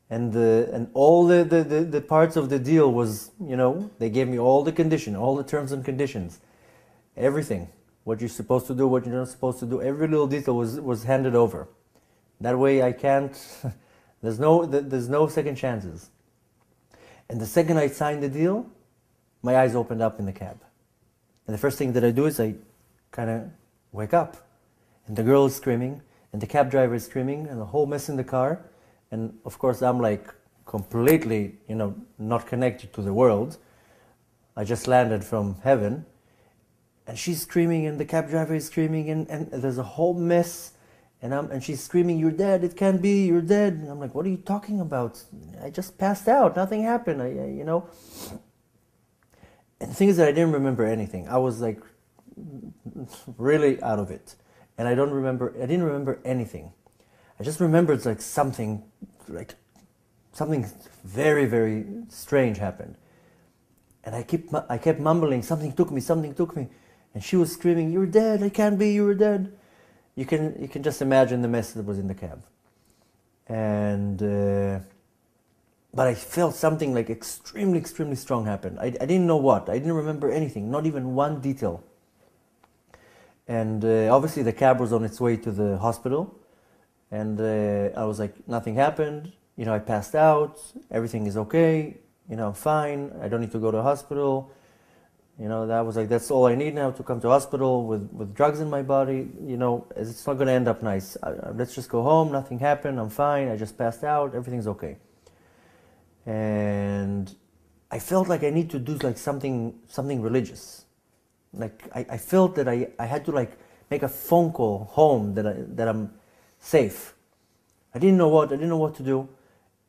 And all the parts of the deal was, they gave me all the condition, all the terms and conditions, everything, what you're supposed to do, what you're not supposed to do, every little detail was handed over. That way I can't, there's no second chances. And the second I signed the deal, my eyes opened up in the cab. And the first thing that I do is I kind of wake up. And the girl is screaming, and the cab driver is screaming, and the whole mess in the car. And of course I'm like completely, not connected to the world. I just landed from heaven. And she's screaming, and the cab driver is screaming, and there's a whole mess. And she's screaming, "You're dead, it can't be, you're dead." And I'm like, "What are you talking about? I just passed out, nothing happened, And the thing is that I didn't remember anything. I was like really out of it. And I didn't remember anything. I just remembered like something very, very strange happened. And I kept mumbling, something took me. And she was screaming, "You're dead, it can't be, you were dead." You can just imagine the mess that was in the cab. And but I felt something like extremely, extremely strong happen. I didn't know what. I didn't remember anything, not even one detail. And obviously the cab was on its way to the hospital. And I was like, nothing happened. I passed out. Everything is okay. I'm fine. I don't need to go to the hospital. That was like, that's all I need now, to come to hospital with drugs in my body. It's not going to end up nice. Let's just go home. Nothing happened. I'm fine. I just passed out. Everything's okay. And I felt like I need to do like something religious. Like I felt that I had to like make a phone call home that I'm safe. I didn't know what to do.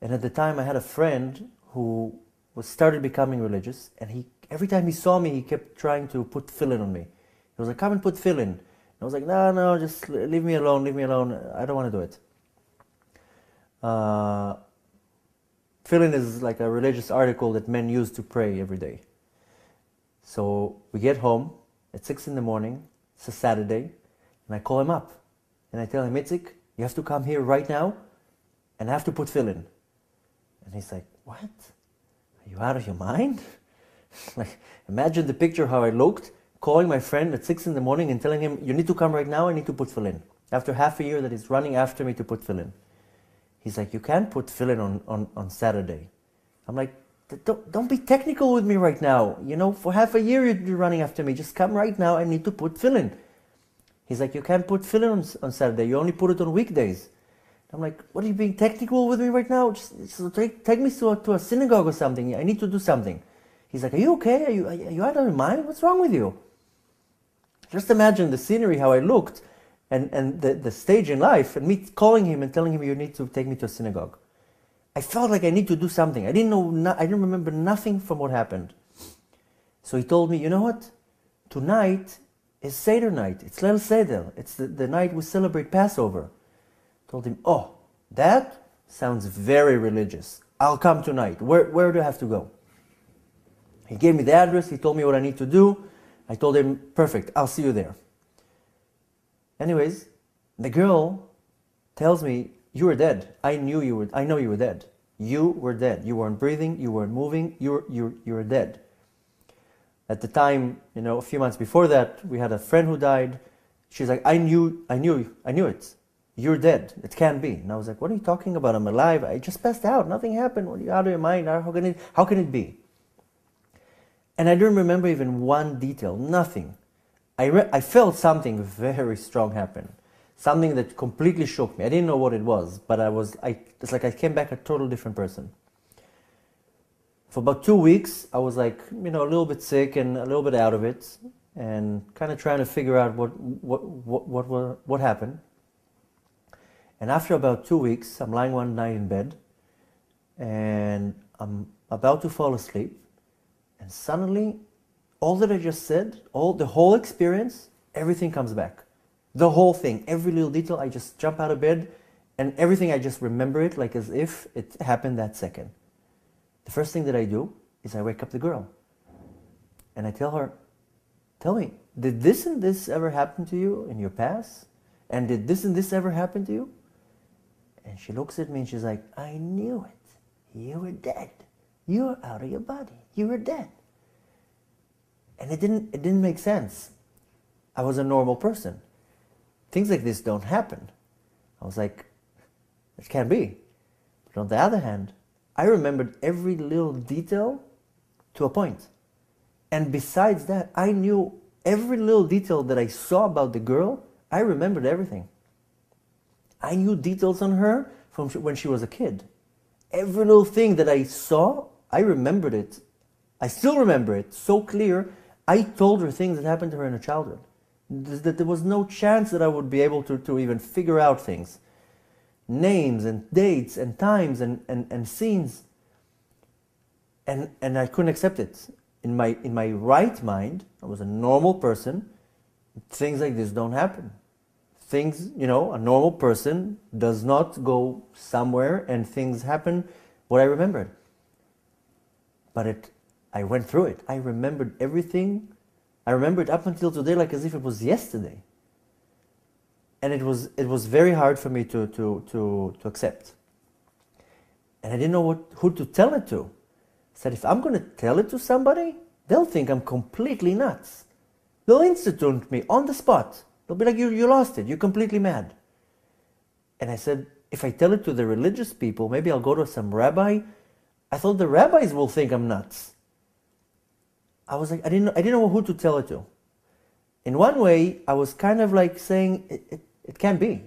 And at the time I had a friend who started becoming religious, and every time he saw me, he kept trying to put tefillin on me. He was like, "Come and put tefillin." And I was like, no, just leave me alone, I don't want to do it. Tefillin is like a religious article that men use to pray every day. So we get home at 6 in the morning, it's a Saturday, and I call him up. And I tell him, "Itzik, you have to come here right now, and I have to put tefillin." And he's like, "What? Are you out of your mind?" Like, imagine the picture how I looked, calling my friend at 6 in the morning and telling him, "You need to come right now, I need to put tefillin." After half a year that he's running after me to put tefillin. He's like, "You can't put tefillin on Saturday." I'm like, don't be technical with me right now. For half a year you're running after me. Just come right now, I need to put tefillin. He's like, "You can't put tefillin on Saturday, you only put it on weekdays." I'm like, "What, are you being technical with me right now? Just take me to a synagogue or something. I need to do something." He's like, "Are you okay? Are you out of your mind? What's wrong with you?" Just imagine the scenery, how I looked, and the stage in life, and me calling him and telling him, "You need to take me to a synagogue." I felt like I need to do something. I didn't remember nothing from what happened. So he told me, "You know what? Tonight is Seder night. It's Leil Seder. It's the night we celebrate Passover." I told him, "Oh, that sounds very religious. I'll come tonight. Where do I have to go?" He gave me the address. He told me what I need to do. I told him, "Perfect, I'll see you there." Anyways, the girl tells me, "You were dead. I know you were dead. You were dead. You weren't breathing. You weren't moving. You were dead." At the time, a few months before that, we had a friend who died. She's like, I knew it. You're dead. It can't be." And I was like, "What are you talking about? I'm alive. I just passed out. Nothing happened. What, are you out of your mind? How can it be?" And I don't remember even one detail, nothing. I felt something very strong happen. Something that completely shook me. I didn't know what it was, but it's like I came back a total different person. For about 2 weeks, I was like, a little bit sick and a little bit out of it, and kind of trying to figure out what happened. And after about 2 weeks, I'm lying one night in bed, and I'm about to fall asleep, and suddenly, all that I just said, the whole experience, everything comes back. The whole thing, every little detail, I just jump out of bed and everything, I just remember it like as if it happened that second. The first thing that I do is I wake up the girl and I tell her, tell me, did this and this ever happen to you in your past? And did this and this ever happen to you? And she looks at me and she's like, I knew it. You were dead. You were out of your body. You were dead. And it didn't make sense. I was a normal person. Things like this don't happen. I was like, it can't be. But on the other hand, I remembered every little detail to a point. And besides that, I knew every little detail that I saw about the girl. I remembered everything. I knew details on her from when she was a kid. Every little thing that I saw, I remembered it. I still remember it so clear. I told her things that happened to her in her childhood. That there was no chance that I would be able to even figure out things. Names and dates and times and scenes. And I couldn't accept it. In my right mind, I was a normal person. Things like this don't happen. Things, a normal person does not go somewhere and things happen what I remembered. But I went through it. I remembered everything. I remember it up until today like as if it was yesterday. And it was very hard for me to accept. And I didn't know who to tell it to. I said, if I'm going to tell it to somebody, they'll think I'm completely nuts. They'll institute me on the spot. They'll be like, you lost it. You're completely mad. And I said, if I tell it to the religious people, maybe I'll go to some rabbi. I thought the rabbis will think I'm nuts. I was like, I didn't know who to tell it to. In one way, I was kind of like saying, it can't be.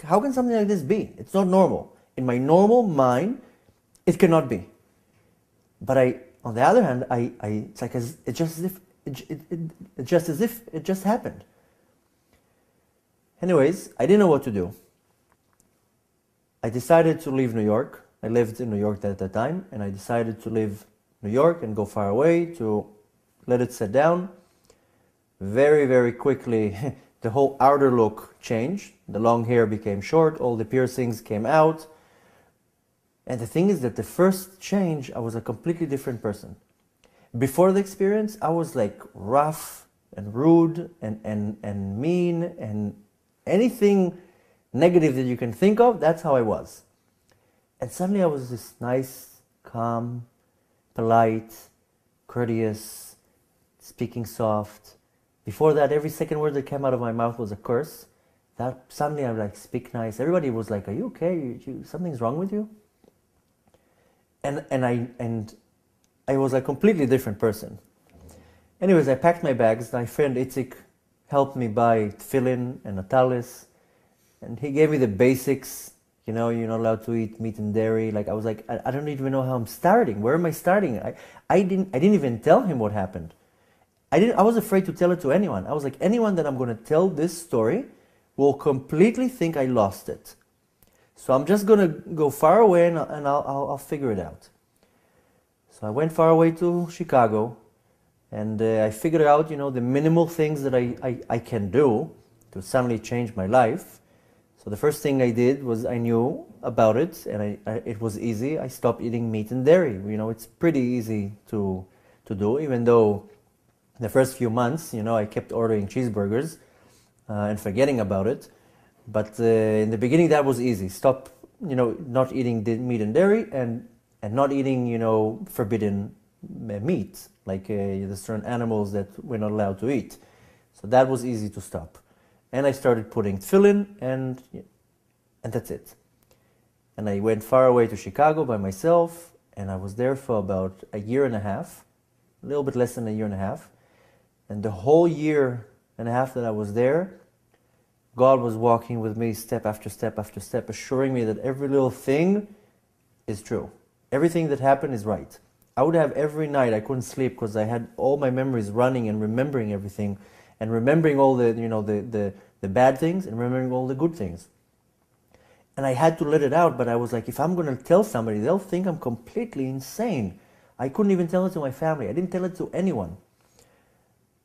How can something like this be? It's not normal. In my normal mind, it cannot be. But on the other hand, it's like it's just as if it just happened. Anyways, I didn't know what to do. I decided to leave New York. I lived in New York at that time, and I decided to leave New York and go far away to let it set down. Very, very quickly, the whole outer look changed. The long hair became short, all the piercings came out. And the thing is that the first change, I was a completely different person. Before the experience, I was like rough and rude and mean and anything negative that you can think of, that's how I was. And suddenly I was this nice, calm, polite, courteous, speaking soft. Before that, every second word that came out of my mouth was a curse. That suddenly I would like speak nice. Everybody was like, "Are you okay? Something's wrong with you?" And I was a completely different person. Anyways, I packed my bags. My friend Itzik helped me buy tefillin and a talis, and he gave me the basics. You're not allowed to eat meat and dairy. Like I was like, I don't even know how I'm starting. Where am I starting? I didn't even tell him what happened. I was afraid to tell it to anyone. I was like, anyone that I'm going to tell this story will completely think I lost it. So I'm just going to go far away and I'll figure it out. So I went far away to Chicago, and I figured out, the minimal things that I can do to suddenly change my life. So the first thing I did was I knew about it, and it was easy. I stopped eating meat and dairy. It's pretty easy to do, even though the first few months, I kept ordering cheeseburgers and forgetting about it. But in the beginning, that was easy. Stop, not eating meat and dairy and not eating, forbidden meat, like the certain animals that we're not allowed to eat. So that was easy to stop. And I started putting tefillin, and that's it. And I went far away to Chicago by myself, and I was there for about a year and a half, a little bit less than a year and a half. And the whole year and a half that I was there, God was walking with me step after step after step, assuring me that every little thing is true. Everything that happened is right. I would have every night, I couldn't sleep because I had all my memories running and remembering everything, and remembering all the bad things and remembering all the good things. And I had to let it out, but I was like, if I'm going to tell somebody, they'll think I'm completely insane. I couldn't even tell it to my family. I didn't tell it to anyone.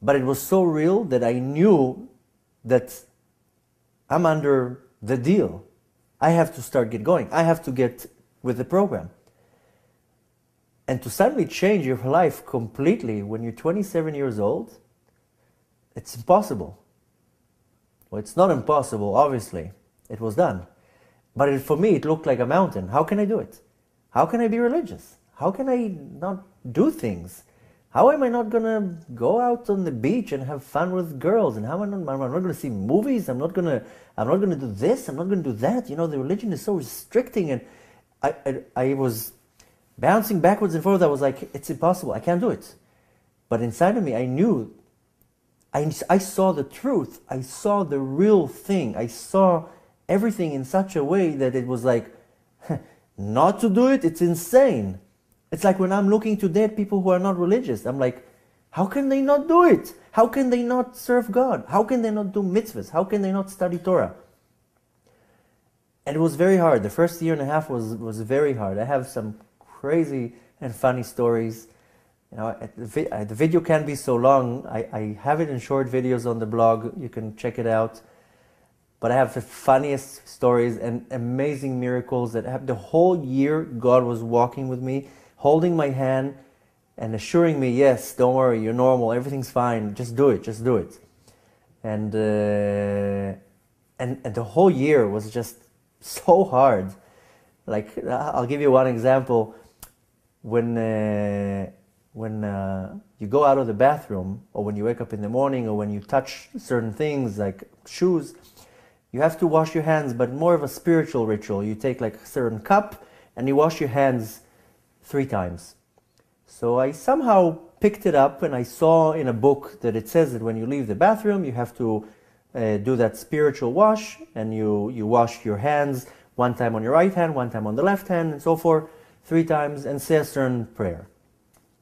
But it was so real that I knew that I'm under the deal. I have to get going. I have to get with the program. And to suddenly change your life completely when you're 27 years old, it's impossible. Well, it's not impossible, obviously. It was done. But for me, it looked like a mountain. How can I do it? How can I be religious? How can I not do things? How am I not going to go out on the beach and have fun with girls? And how am I not going to see movies? I'm not going to do this. I'm not going to do that. The religion is so restricting. And I was bouncing backwards and forwards. I was like, it's impossible. I can't do it. But inside of me, I knew. I saw the truth. I saw the real thing. I saw everything in such a way that it was like, not to do it, it's insane. It's like when I'm looking to dead people who are not religious. I'm like, how can they not do it? How can they not serve God? How can they not do mitzvahs? How can they not study Torah? And it was very hard. The first year and a half was very hard. I have some crazy and funny stories. The video can be so long. I have it in short videos on the blog. You can check it out. But I have the funniest stories and amazing miracles that have the whole year. God was walking with me, holding my hand and assuring me, yes, don't worry, you're normal, everything's fine, just do it. And the whole year was just so hard. Like, I'll give you one example. When you go out of the bathroom, or when you wake up in the morning, or when you touch certain things like shoes, you have to wash your hands, but more of a spiritual ritual. You take like a certain cup and you wash your hands 3 times. So I somehow picked it up, and I saw in a book that it says that when you leave the bathroom, you have to do that spiritual wash, and you wash your hands 1 time on your right hand, 1 time on the left hand, and so forth, 3 times, and say a certain prayer.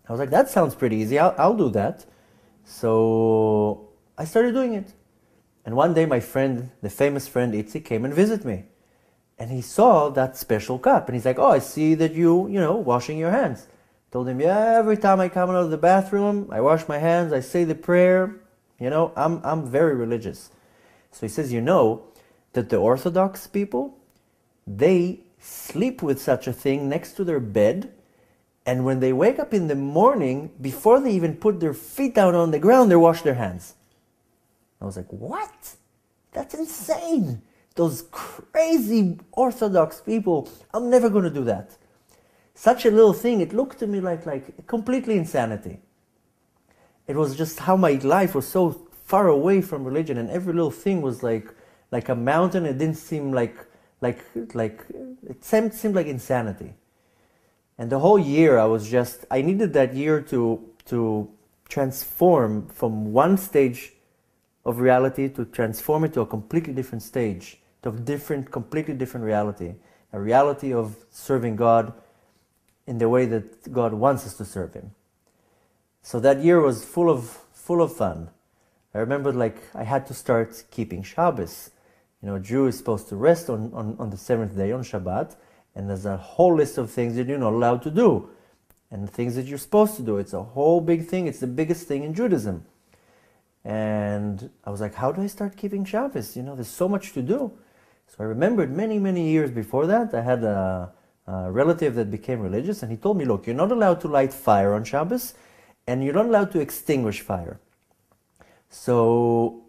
I was like, that sounds pretty easy. I'll do that. So I started doing it. And one day my friend, the famous friend Itzi, came and visited me. And he saw that special cup. And he's like, oh, I see that washing your hands. I told him, yeah, every time I come out of the bathroom, I wash my hands, I say the prayer. I'm very religious. So he says, that the Orthodox people, they sleep with such a thing next to their bed. And when they wake up in the morning, before they even put their feet down on the ground, they wash their hands. I was like, what? That's insane. Those crazy Orthodox people, I'm never going to do that. Such a little thing, it looked to me like completely insanity. It was just how my life was so far away from religion, and every little thing was like a mountain. It didn't seem it seemed like insanity. And the whole year I needed that year to transform from one stage of reality to transform it to a completely different stage, to a completely different reality. A reality of serving God in the way that God wants us to serve Him. So that year was full of fun. I remember I had to start keeping Shabbos. A Jew is supposed to rest on the 7th day, on Shabbat, and there's a whole list of things that you're not allowed to do, and things that you're supposed to do. It's a whole big thing. It's the biggest thing in Judaism. And I was like, how do I start keeping Shabbos? There's so much to do. So I remembered many, many years before that, I had a relative that became religious, and he told me, look, you're not allowed to light fire on Shabbos, and you're not allowed to extinguish fire. So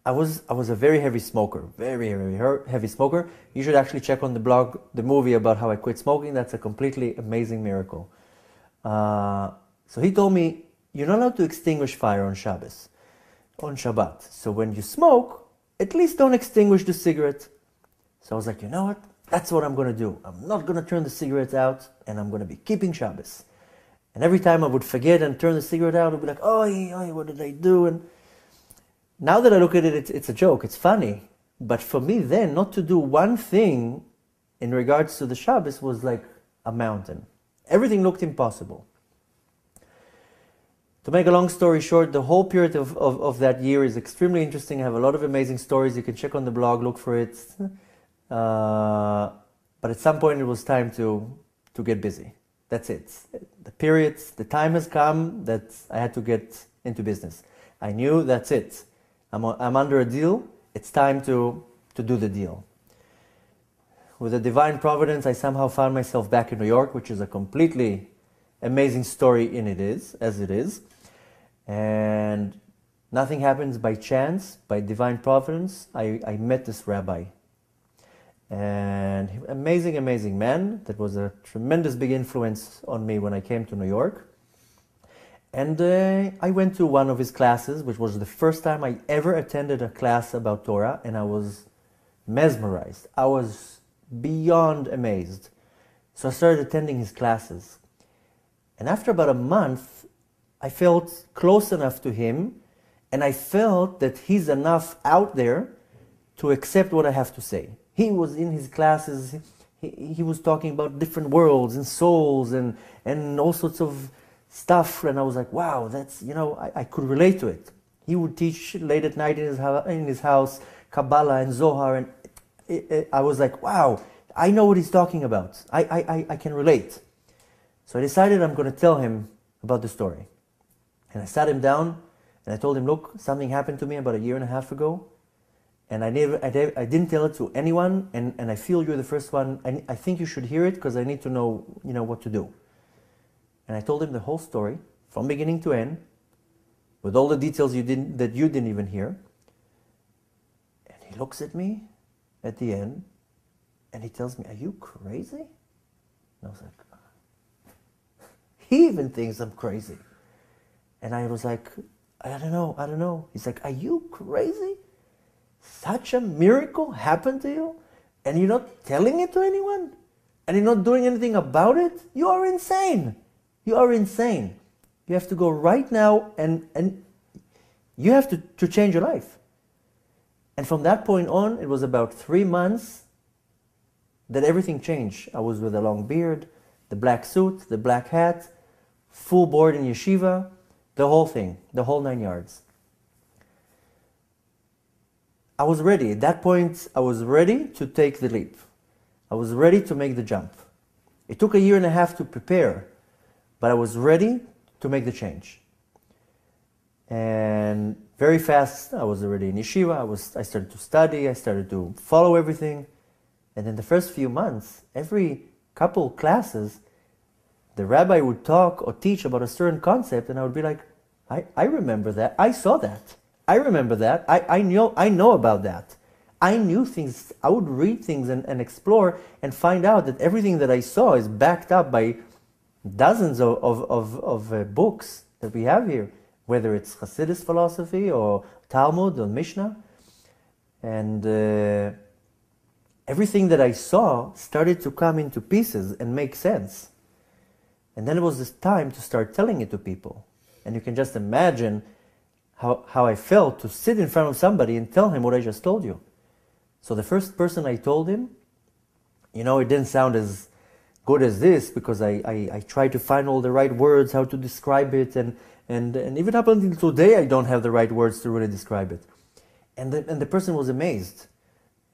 I was a very heavy smoker, very, very heavy smoker. You should actually check on the blog the movie about how I quit smoking. That's a completely amazing miracle. So he told me, you're not allowed to extinguish fire on Shabbos, on Shabbat. So when you smoke, at least don't extinguish the cigarette. So I was like, you know what? That's what I'm going to do. I'm not going to turn the cigarette out, and I'm going to be keeping Shabbos. And every time I would forget and turn the cigarette out, I would be like, oh, what did I do? And now that I look at it, it's a joke. It's funny. But for me then, not to do one thing in regards to the Shabbos was like a mountain. Everything looked impossible. To make a long story short, the whole period of that year is extremely interesting. I have a lot of amazing stories. You can check on the blog, look for it. But at some point it was time to get busy. That's it. The time has come that I had to get into business. I knew that's it. I'm under a deal. It's time to to do the deal. With a divine providence, I somehow found myself back in New York, which is a completely amazing story as it is. And nothing happens by chance, by divine providence. I met this rabbi. And amazing, amazing man that was a tremendous big influence on me when I came to New York. And I went to one of his classes, which was the first time I ever attended a class about Torah, and I was mesmerized. I was beyond amazed. So I started attending his classes. And after about a month, I felt close enough to him, and I felt that he's enough out there to accept what I have to say. He was in his classes, he was talking about different worlds and souls and all sorts of stuff, and I was like, wow, that's, I could relate to it. He would teach late at night in his house, Kabbalah and Zohar, and I was like, wow, I know what he's talking about. I can relate. So I decided I'm going to tell him about the story. And I sat him down, and I told him, look, something happened to me about 1.5 years ago, and I didn't tell it to anyone, and I feel you're the first one. I think you should hear it because I need to know, what to do. And I told him the whole story from beginning to end, with all the details that you didn't even hear. And he looks at me at the end, and he tells me, "Are you crazy?" And I was like, he even thinks I'm crazy. And I was like, I don't know. He's like, "Are you crazy? Such a miracle happened to you, and you're not telling it to anyone? And you're not doing anything about it? You are insane. You are insane. You have to go right now and you have to change your life." And from that point on, it was about 3 months that everything changed. I was with a long beard, the black suit, the black hat, full board in yeshiva, the whole thing, the whole 9 yards. I was ready. At that point, I was ready to take the leap. I was ready to make the jump. It took 1.5 years to prepare, but I was ready to make the change. And very fast, I was already in yeshiva. I started to study. I started to follow everything. And in the first few months, every couple classes, the rabbi would talk or teach about a certain concept, and I would be like, I remember that. I saw that. I remember that. I know about that. I knew things. I would read things and explore and find out that everything that I saw is backed up by dozens of books that we have here, whether it's Hasidus philosophy or Talmud or Mishnah. And everything that I saw started to come into pieces and make sense. And then it was this time to start telling it to people. And you can just imagine how I felt to sit in front of somebody and tell him what I just told you. So the first person I told him, it didn't sound as good as this, because I tried to find all the right words, how to describe it, and even up until today I don't have the right words to really describe it. And the person was amazed.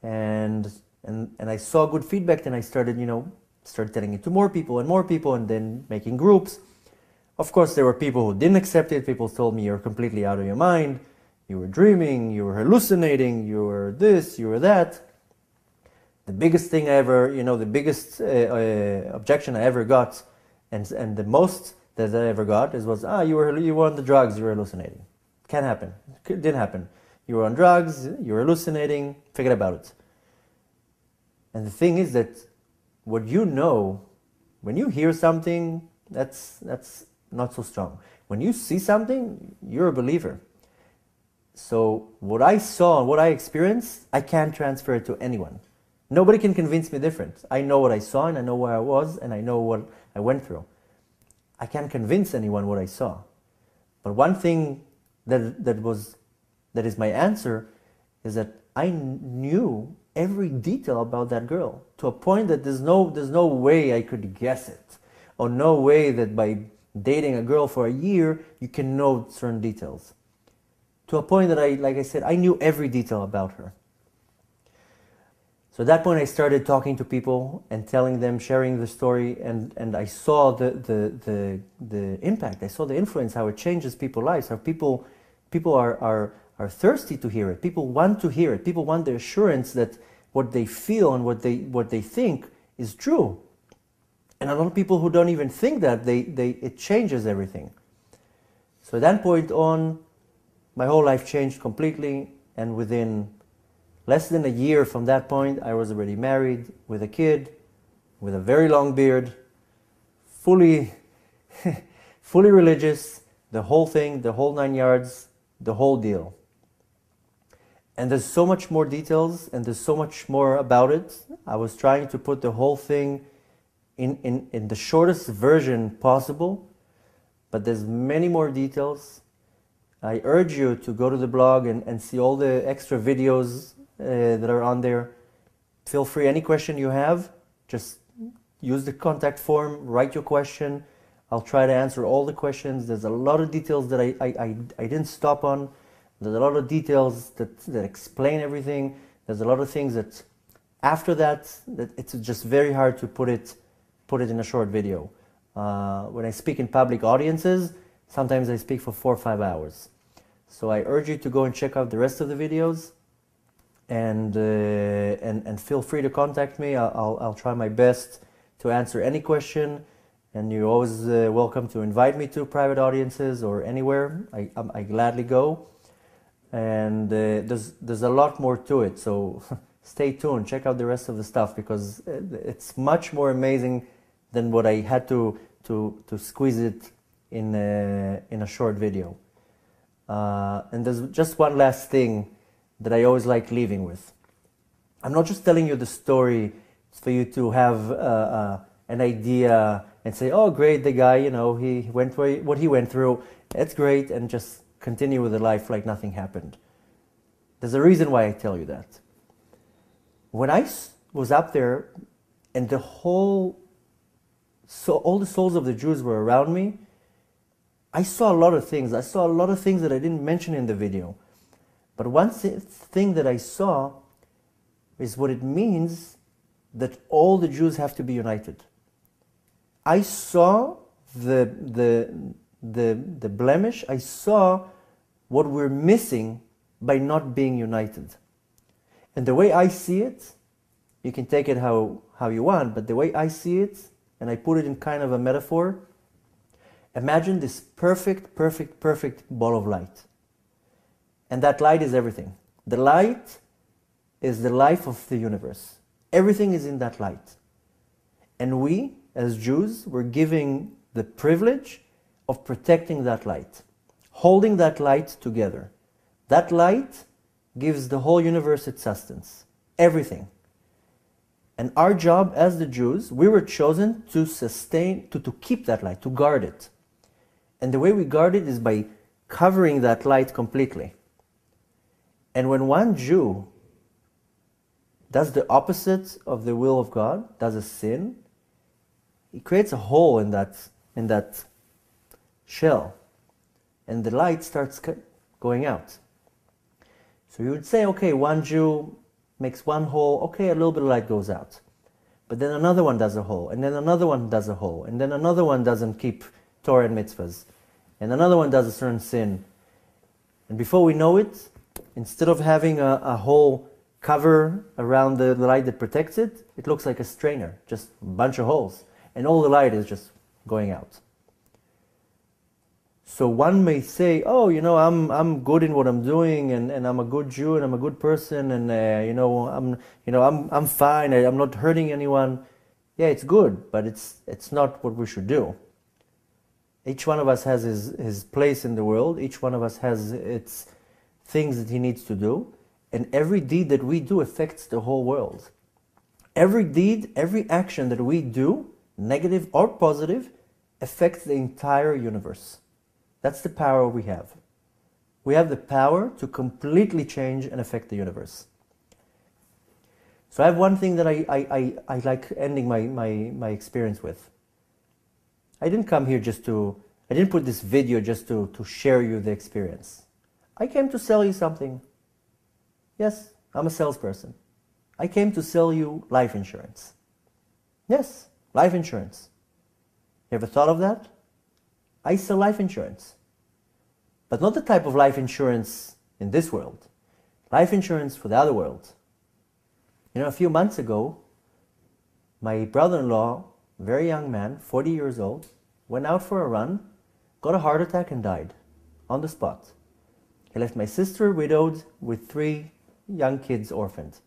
And I saw good feedback, and I started telling it to more people, and then making groups. Of course, there were people who didn't accept it. People told me, "You're completely out of your mind. You were dreaming. You were hallucinating. You were this. You were that." The biggest thing I ever, the biggest objection I ever got, and the most that I ever got was, you were on the drugs. You were hallucinating. Can't happen. It didn't happen. You were on drugs. You were hallucinating. Forget about it. And the thing is that when you hear something, that's not so strong. When you see something, you're a believer. So what I saw and what I experienced, I can't transfer it to anyone. Nobody can convince me different. I know what I saw, and I know where I was, and I know what I went through. I can't convince anyone what I saw. But one thing that is my answer is that I knew every detail about that girl, to a point that there's no way I could guess it, or no way that by dating a girl for 1 year you can know certain details. To a point that I knew every detail about her. So at that point I started talking to people and telling them, sharing the story, and I saw the impact. I saw the influence, how it changes people's lives, how people are are thirsty to hear it. People want to hear it. People want the assurance that what they feel and what they think is true. And a lot of people who don't even think that, it changes everything. So at that point on, my whole life changed completely, and within less than a year from that point, I was already married with a kid, with a very long beard, fully religious, the whole thing, the whole 9 yards, the whole deal. And there's so much more details, and there's so much more about it. I was trying to put the whole thing in the shortest version possible, but there's many more details. I urge you to go to the blog and see all the extra videos that are on there. Feel free, any question you have, just use the contact form, write your question. I'll try to answer all the questions. There's a lot of details that I didn't stop on. There's a lot of details that explain everything. There's a lot of things that after that it's just very hard to put it in a short video. When I speak in public audiences, sometimes I speak for 4 or 5 hours. So I urge you to go and check out the rest of the videos, and feel free to contact me. I'll try my best to answer any question, and you're always welcome to invite me to private audiences or anywhere. I gladly go. And there's a lot more to it, so stay tuned, check out the rest of the stuff, because it's much more amazing than what I had to squeeze it in a short video. And there's just one last thing that I always like leaving with. I'm not just telling you the story for you to have an idea and say, oh great, the guy, he went through what he went through, it's great, and just continue with the life like nothing happened. There's a reason why I tell you that. When I was up there and all the souls of the Jews were around me, I saw a lot of things. I saw a lot of things that I didn't mention in the video. But one thing that I saw is what it means that all the Jews have to be united. I saw the blemish. I saw what we're missing by not being united. And the way I see it, you can take it how you want, but the way I see it, and I put it in kind of a metaphor, imagine this perfect ball of light. And that light is everything. The light is the life of the universe. Everything is in that light. And we, as Jews, were giving the privilege of protecting that light, holding that light together. That light gives the whole universe its sustenance, everything. And our job as the Jews, we were chosen to sustain, to keep that light, to guard it. And the way we guard it is by covering that light completely. And when one Jew does the opposite of the will of God, does a sin, he creates a hole in that shell, and the light starts going out. So you would say, okay, one Jew makes one hole, okay, a little bit of light goes out. But then another one does a hole, and then another one does a hole, and then another one doesn't keep Torah and mitzvahs, and another one does a certain sin. And before we know it, instead of having a whole cover around the light that protects it, it looks like a strainer, just a bunch of holes, and all the light is just going out. So one may say, oh, I'm good in what I'm doing, and I'm a good Jew, and I'm a good person, and I'm fine. I'm not hurting anyone. Yeah, it's good, but it's not what we should do. Each one of us has his place in the world. Each one of us has its things that he needs to do, and every deed that we do affects the whole world. Every deed, every action that we do, negative or positive, affects the entire universe. That's the power we have. We have the power to completely change and affect the universe. So I have one thing that I like ending my experience with. I didn't come here I didn't put this video just to share you the experience. I came to sell you something. Yes, I'm a salesperson. I came to sell you life insurance. Yes, life insurance. You ever thought of that? I sell life insurance. But not the type of life insurance in this world, life insurance for the other world. You know, a few months ago, my brother-in-law, very young man, 40 years old, went out for a run, got a heart attack and died on the spot. He left my sister widowed with 3 young kids orphaned.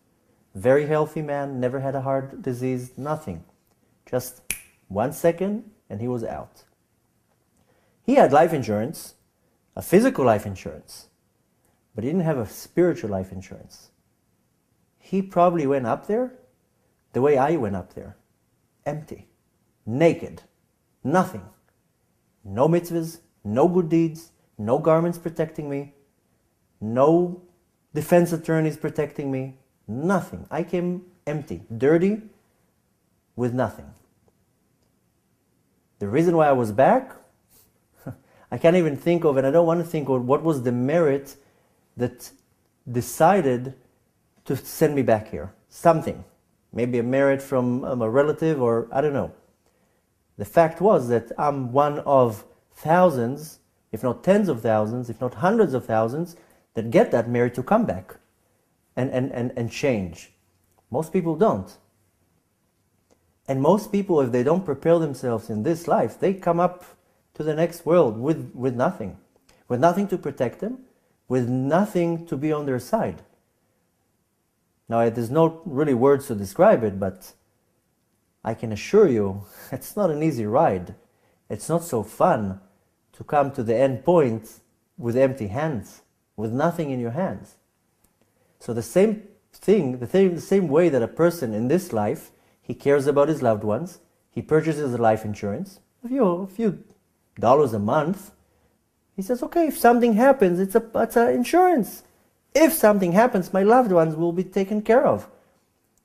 Very healthy man, never had a heart disease, nothing. Just 1 second and he was out. He had life insurance, a physical life insurance, but he didn't have a spiritual life insurance. He probably went up there the way I went up there. Empty, naked, nothing. No mitzvahs, no good deeds, no garments protecting me, no defense attorneys protecting me, nothing. I came empty, dirty, with nothing. The reason why I was back, I can't even think of, and I don't want to think of what was the merit that decided to send me back here. Something. Maybe a merit from a relative, or I don't know. The fact was that I'm one of thousands, if not tens of thousands, if not hundreds of thousands, that get that merit to come back and change. Most people don't. And most people, if they don't prepare themselves in this life, they come up to the next world with nothing. With nothing to protect them, with nothing to be on their side. Now, there's no really words to describe it, but I can assure you, it's not an easy ride. It's not so fun to come to the end point with empty hands, with nothing in your hands. So the same thing, the same way that a person in this life, he cares about his loved ones, he purchases a life insurance, a few dollars a month. He says, okay, if something happens, it's an insurance. If something happens, my loved ones will be taken care of.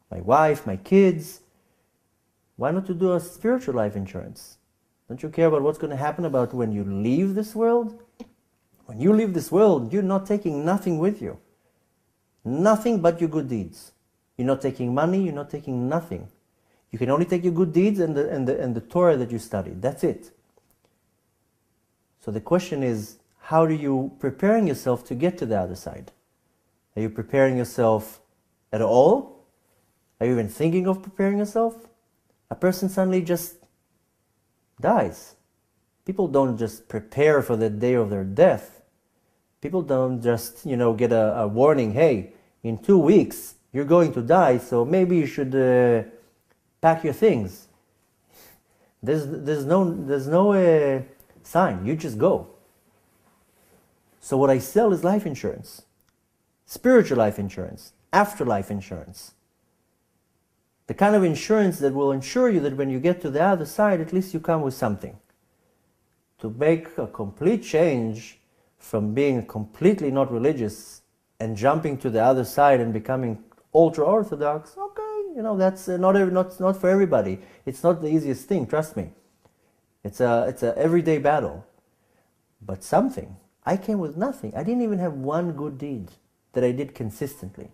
My wife, my kids. Why not to do a spiritual life insurance? Don't you care about what's going to happen about when you leave this world? When you leave this world, you're not taking nothing with you. Nothing but your good deeds. You're not taking money, you're not taking nothing. You can only take your good deeds and the Torah that you studied. That's it. So the question is, how are you preparing yourself to get to the other side? Are you preparing yourself at all? Are you even thinking of preparing yourself? A person suddenly just dies. People don't just prepare for the day of their death. People don't just, get a warning, hey, in 2 weeks you're going to die, so maybe you should pack your things. There's no sign. You just go. So what I sell is life insurance. Spiritual life insurance, afterlife insurance. The kind of insurance that will ensure you that when you get to the other side, at least you come with something. To make a complete change from being completely not religious and jumping to the other side and becoming ultra-Orthodox, okay, that's not for everybody. It's not the easiest thing, trust me. It's a everyday battle. But something. I came with nothing. I didn't even have one good deed that I did consistently.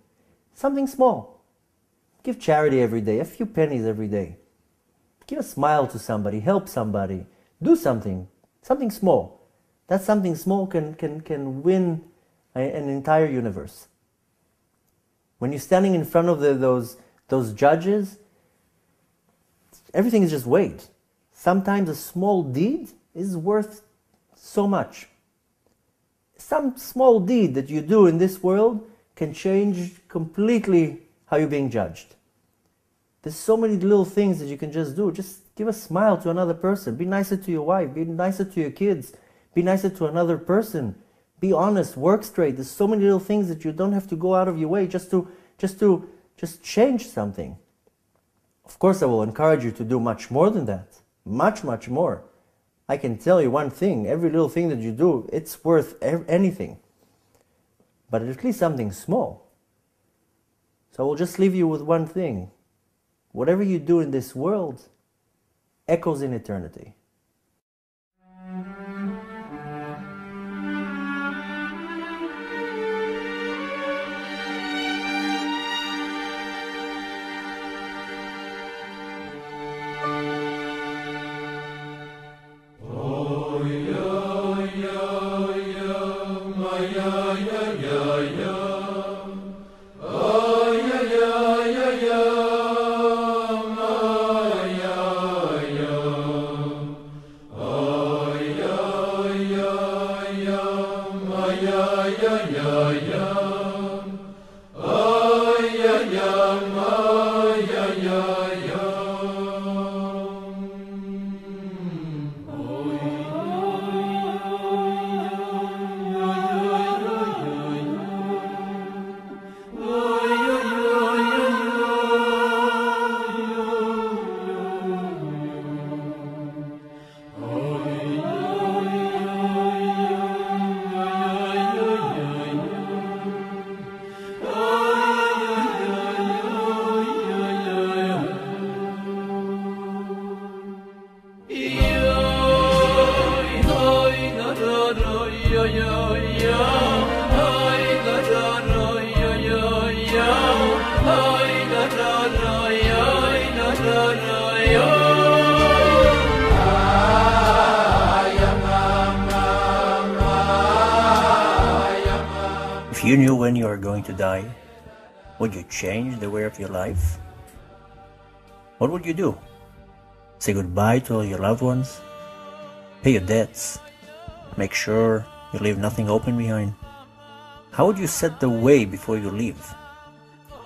Something small. Give charity every day, a few pennies every day. Give a smile to somebody, help somebody, do something small. That something small can win an entire universe. When you're standing in front of those judges, everything is just weight. Sometimes a small deed is worth so much. Some small deed that you do in this world can change completely how you're being judged. There's so many little things that you can just do. Just give a smile to another person. Be nicer to your wife. Be nicer to your kids. Be nicer to another person. Be honest. Work straight. There's so many little things that you don't have to go out of your way just to change something. Of course, I will encourage you to do much more than that. Much, much more. I can tell you one thing. Every little thing that you do, it's worth anything. But at least something small. So I will just leave you with one thing. Whatever you do in this world echoes in eternity. Ya If you knew when you are going to die, would you change the way of your life? What would you do? Say goodbye to all your loved ones? Pay your debts? Make sure you leave nothing open behind? How would you set the way before you leave?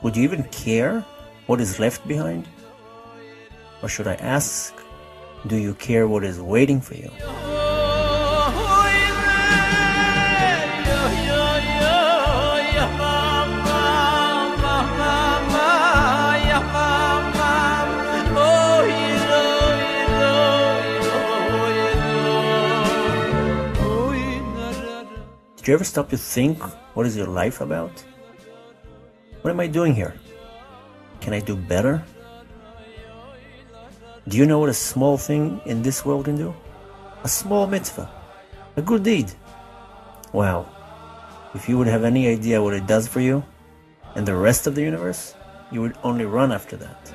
Would you even care what is left behind? Or should I ask, do you care what is waiting for you? Did you ever stop to think, what is your life about? What am I doing here? Can I do better? Do you know what a small thing in this world can do? A small mitzvah, a good deed. Wow, if you would have any idea what it does for you and the rest of the universe, you would only run after that.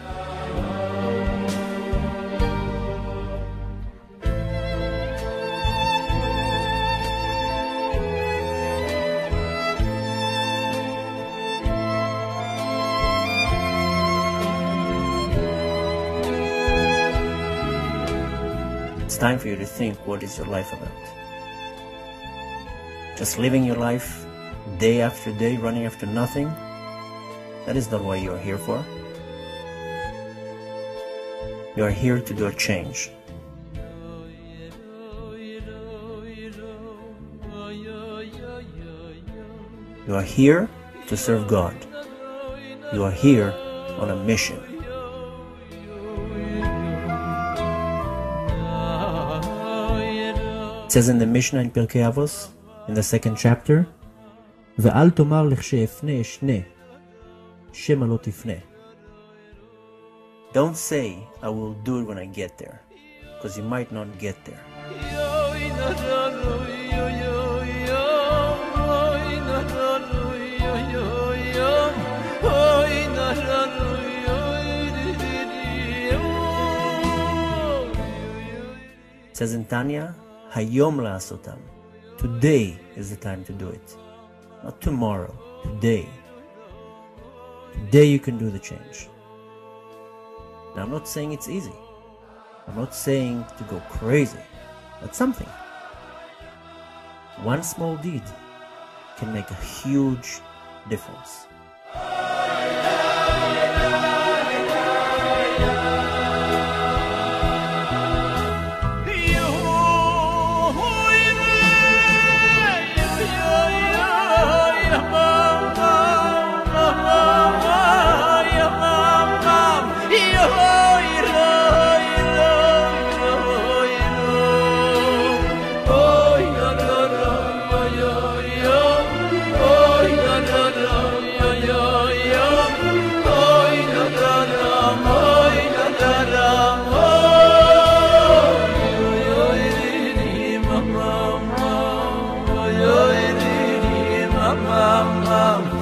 It's time for you to think, what is your life about? Just living your life day after day, running after nothing? That is not what you are here for. You are here to do a change. You are here to serve God. You are here on a mission. It says in the Mishnah in Pirkei Avos, in the second chapter, ואל תאמר לכשאפנה אשנה, שמא לא תפנה. Don't say, I will do it when I get there, because you might not get there. It says in Tanya, Hayom la'asotam. Today is the time to do it. Not tomorrow, today. Today you can do the change. Now I'm not saying it's easy. I'm not saying to go crazy, but something. One small deed can make a huge difference. Mom.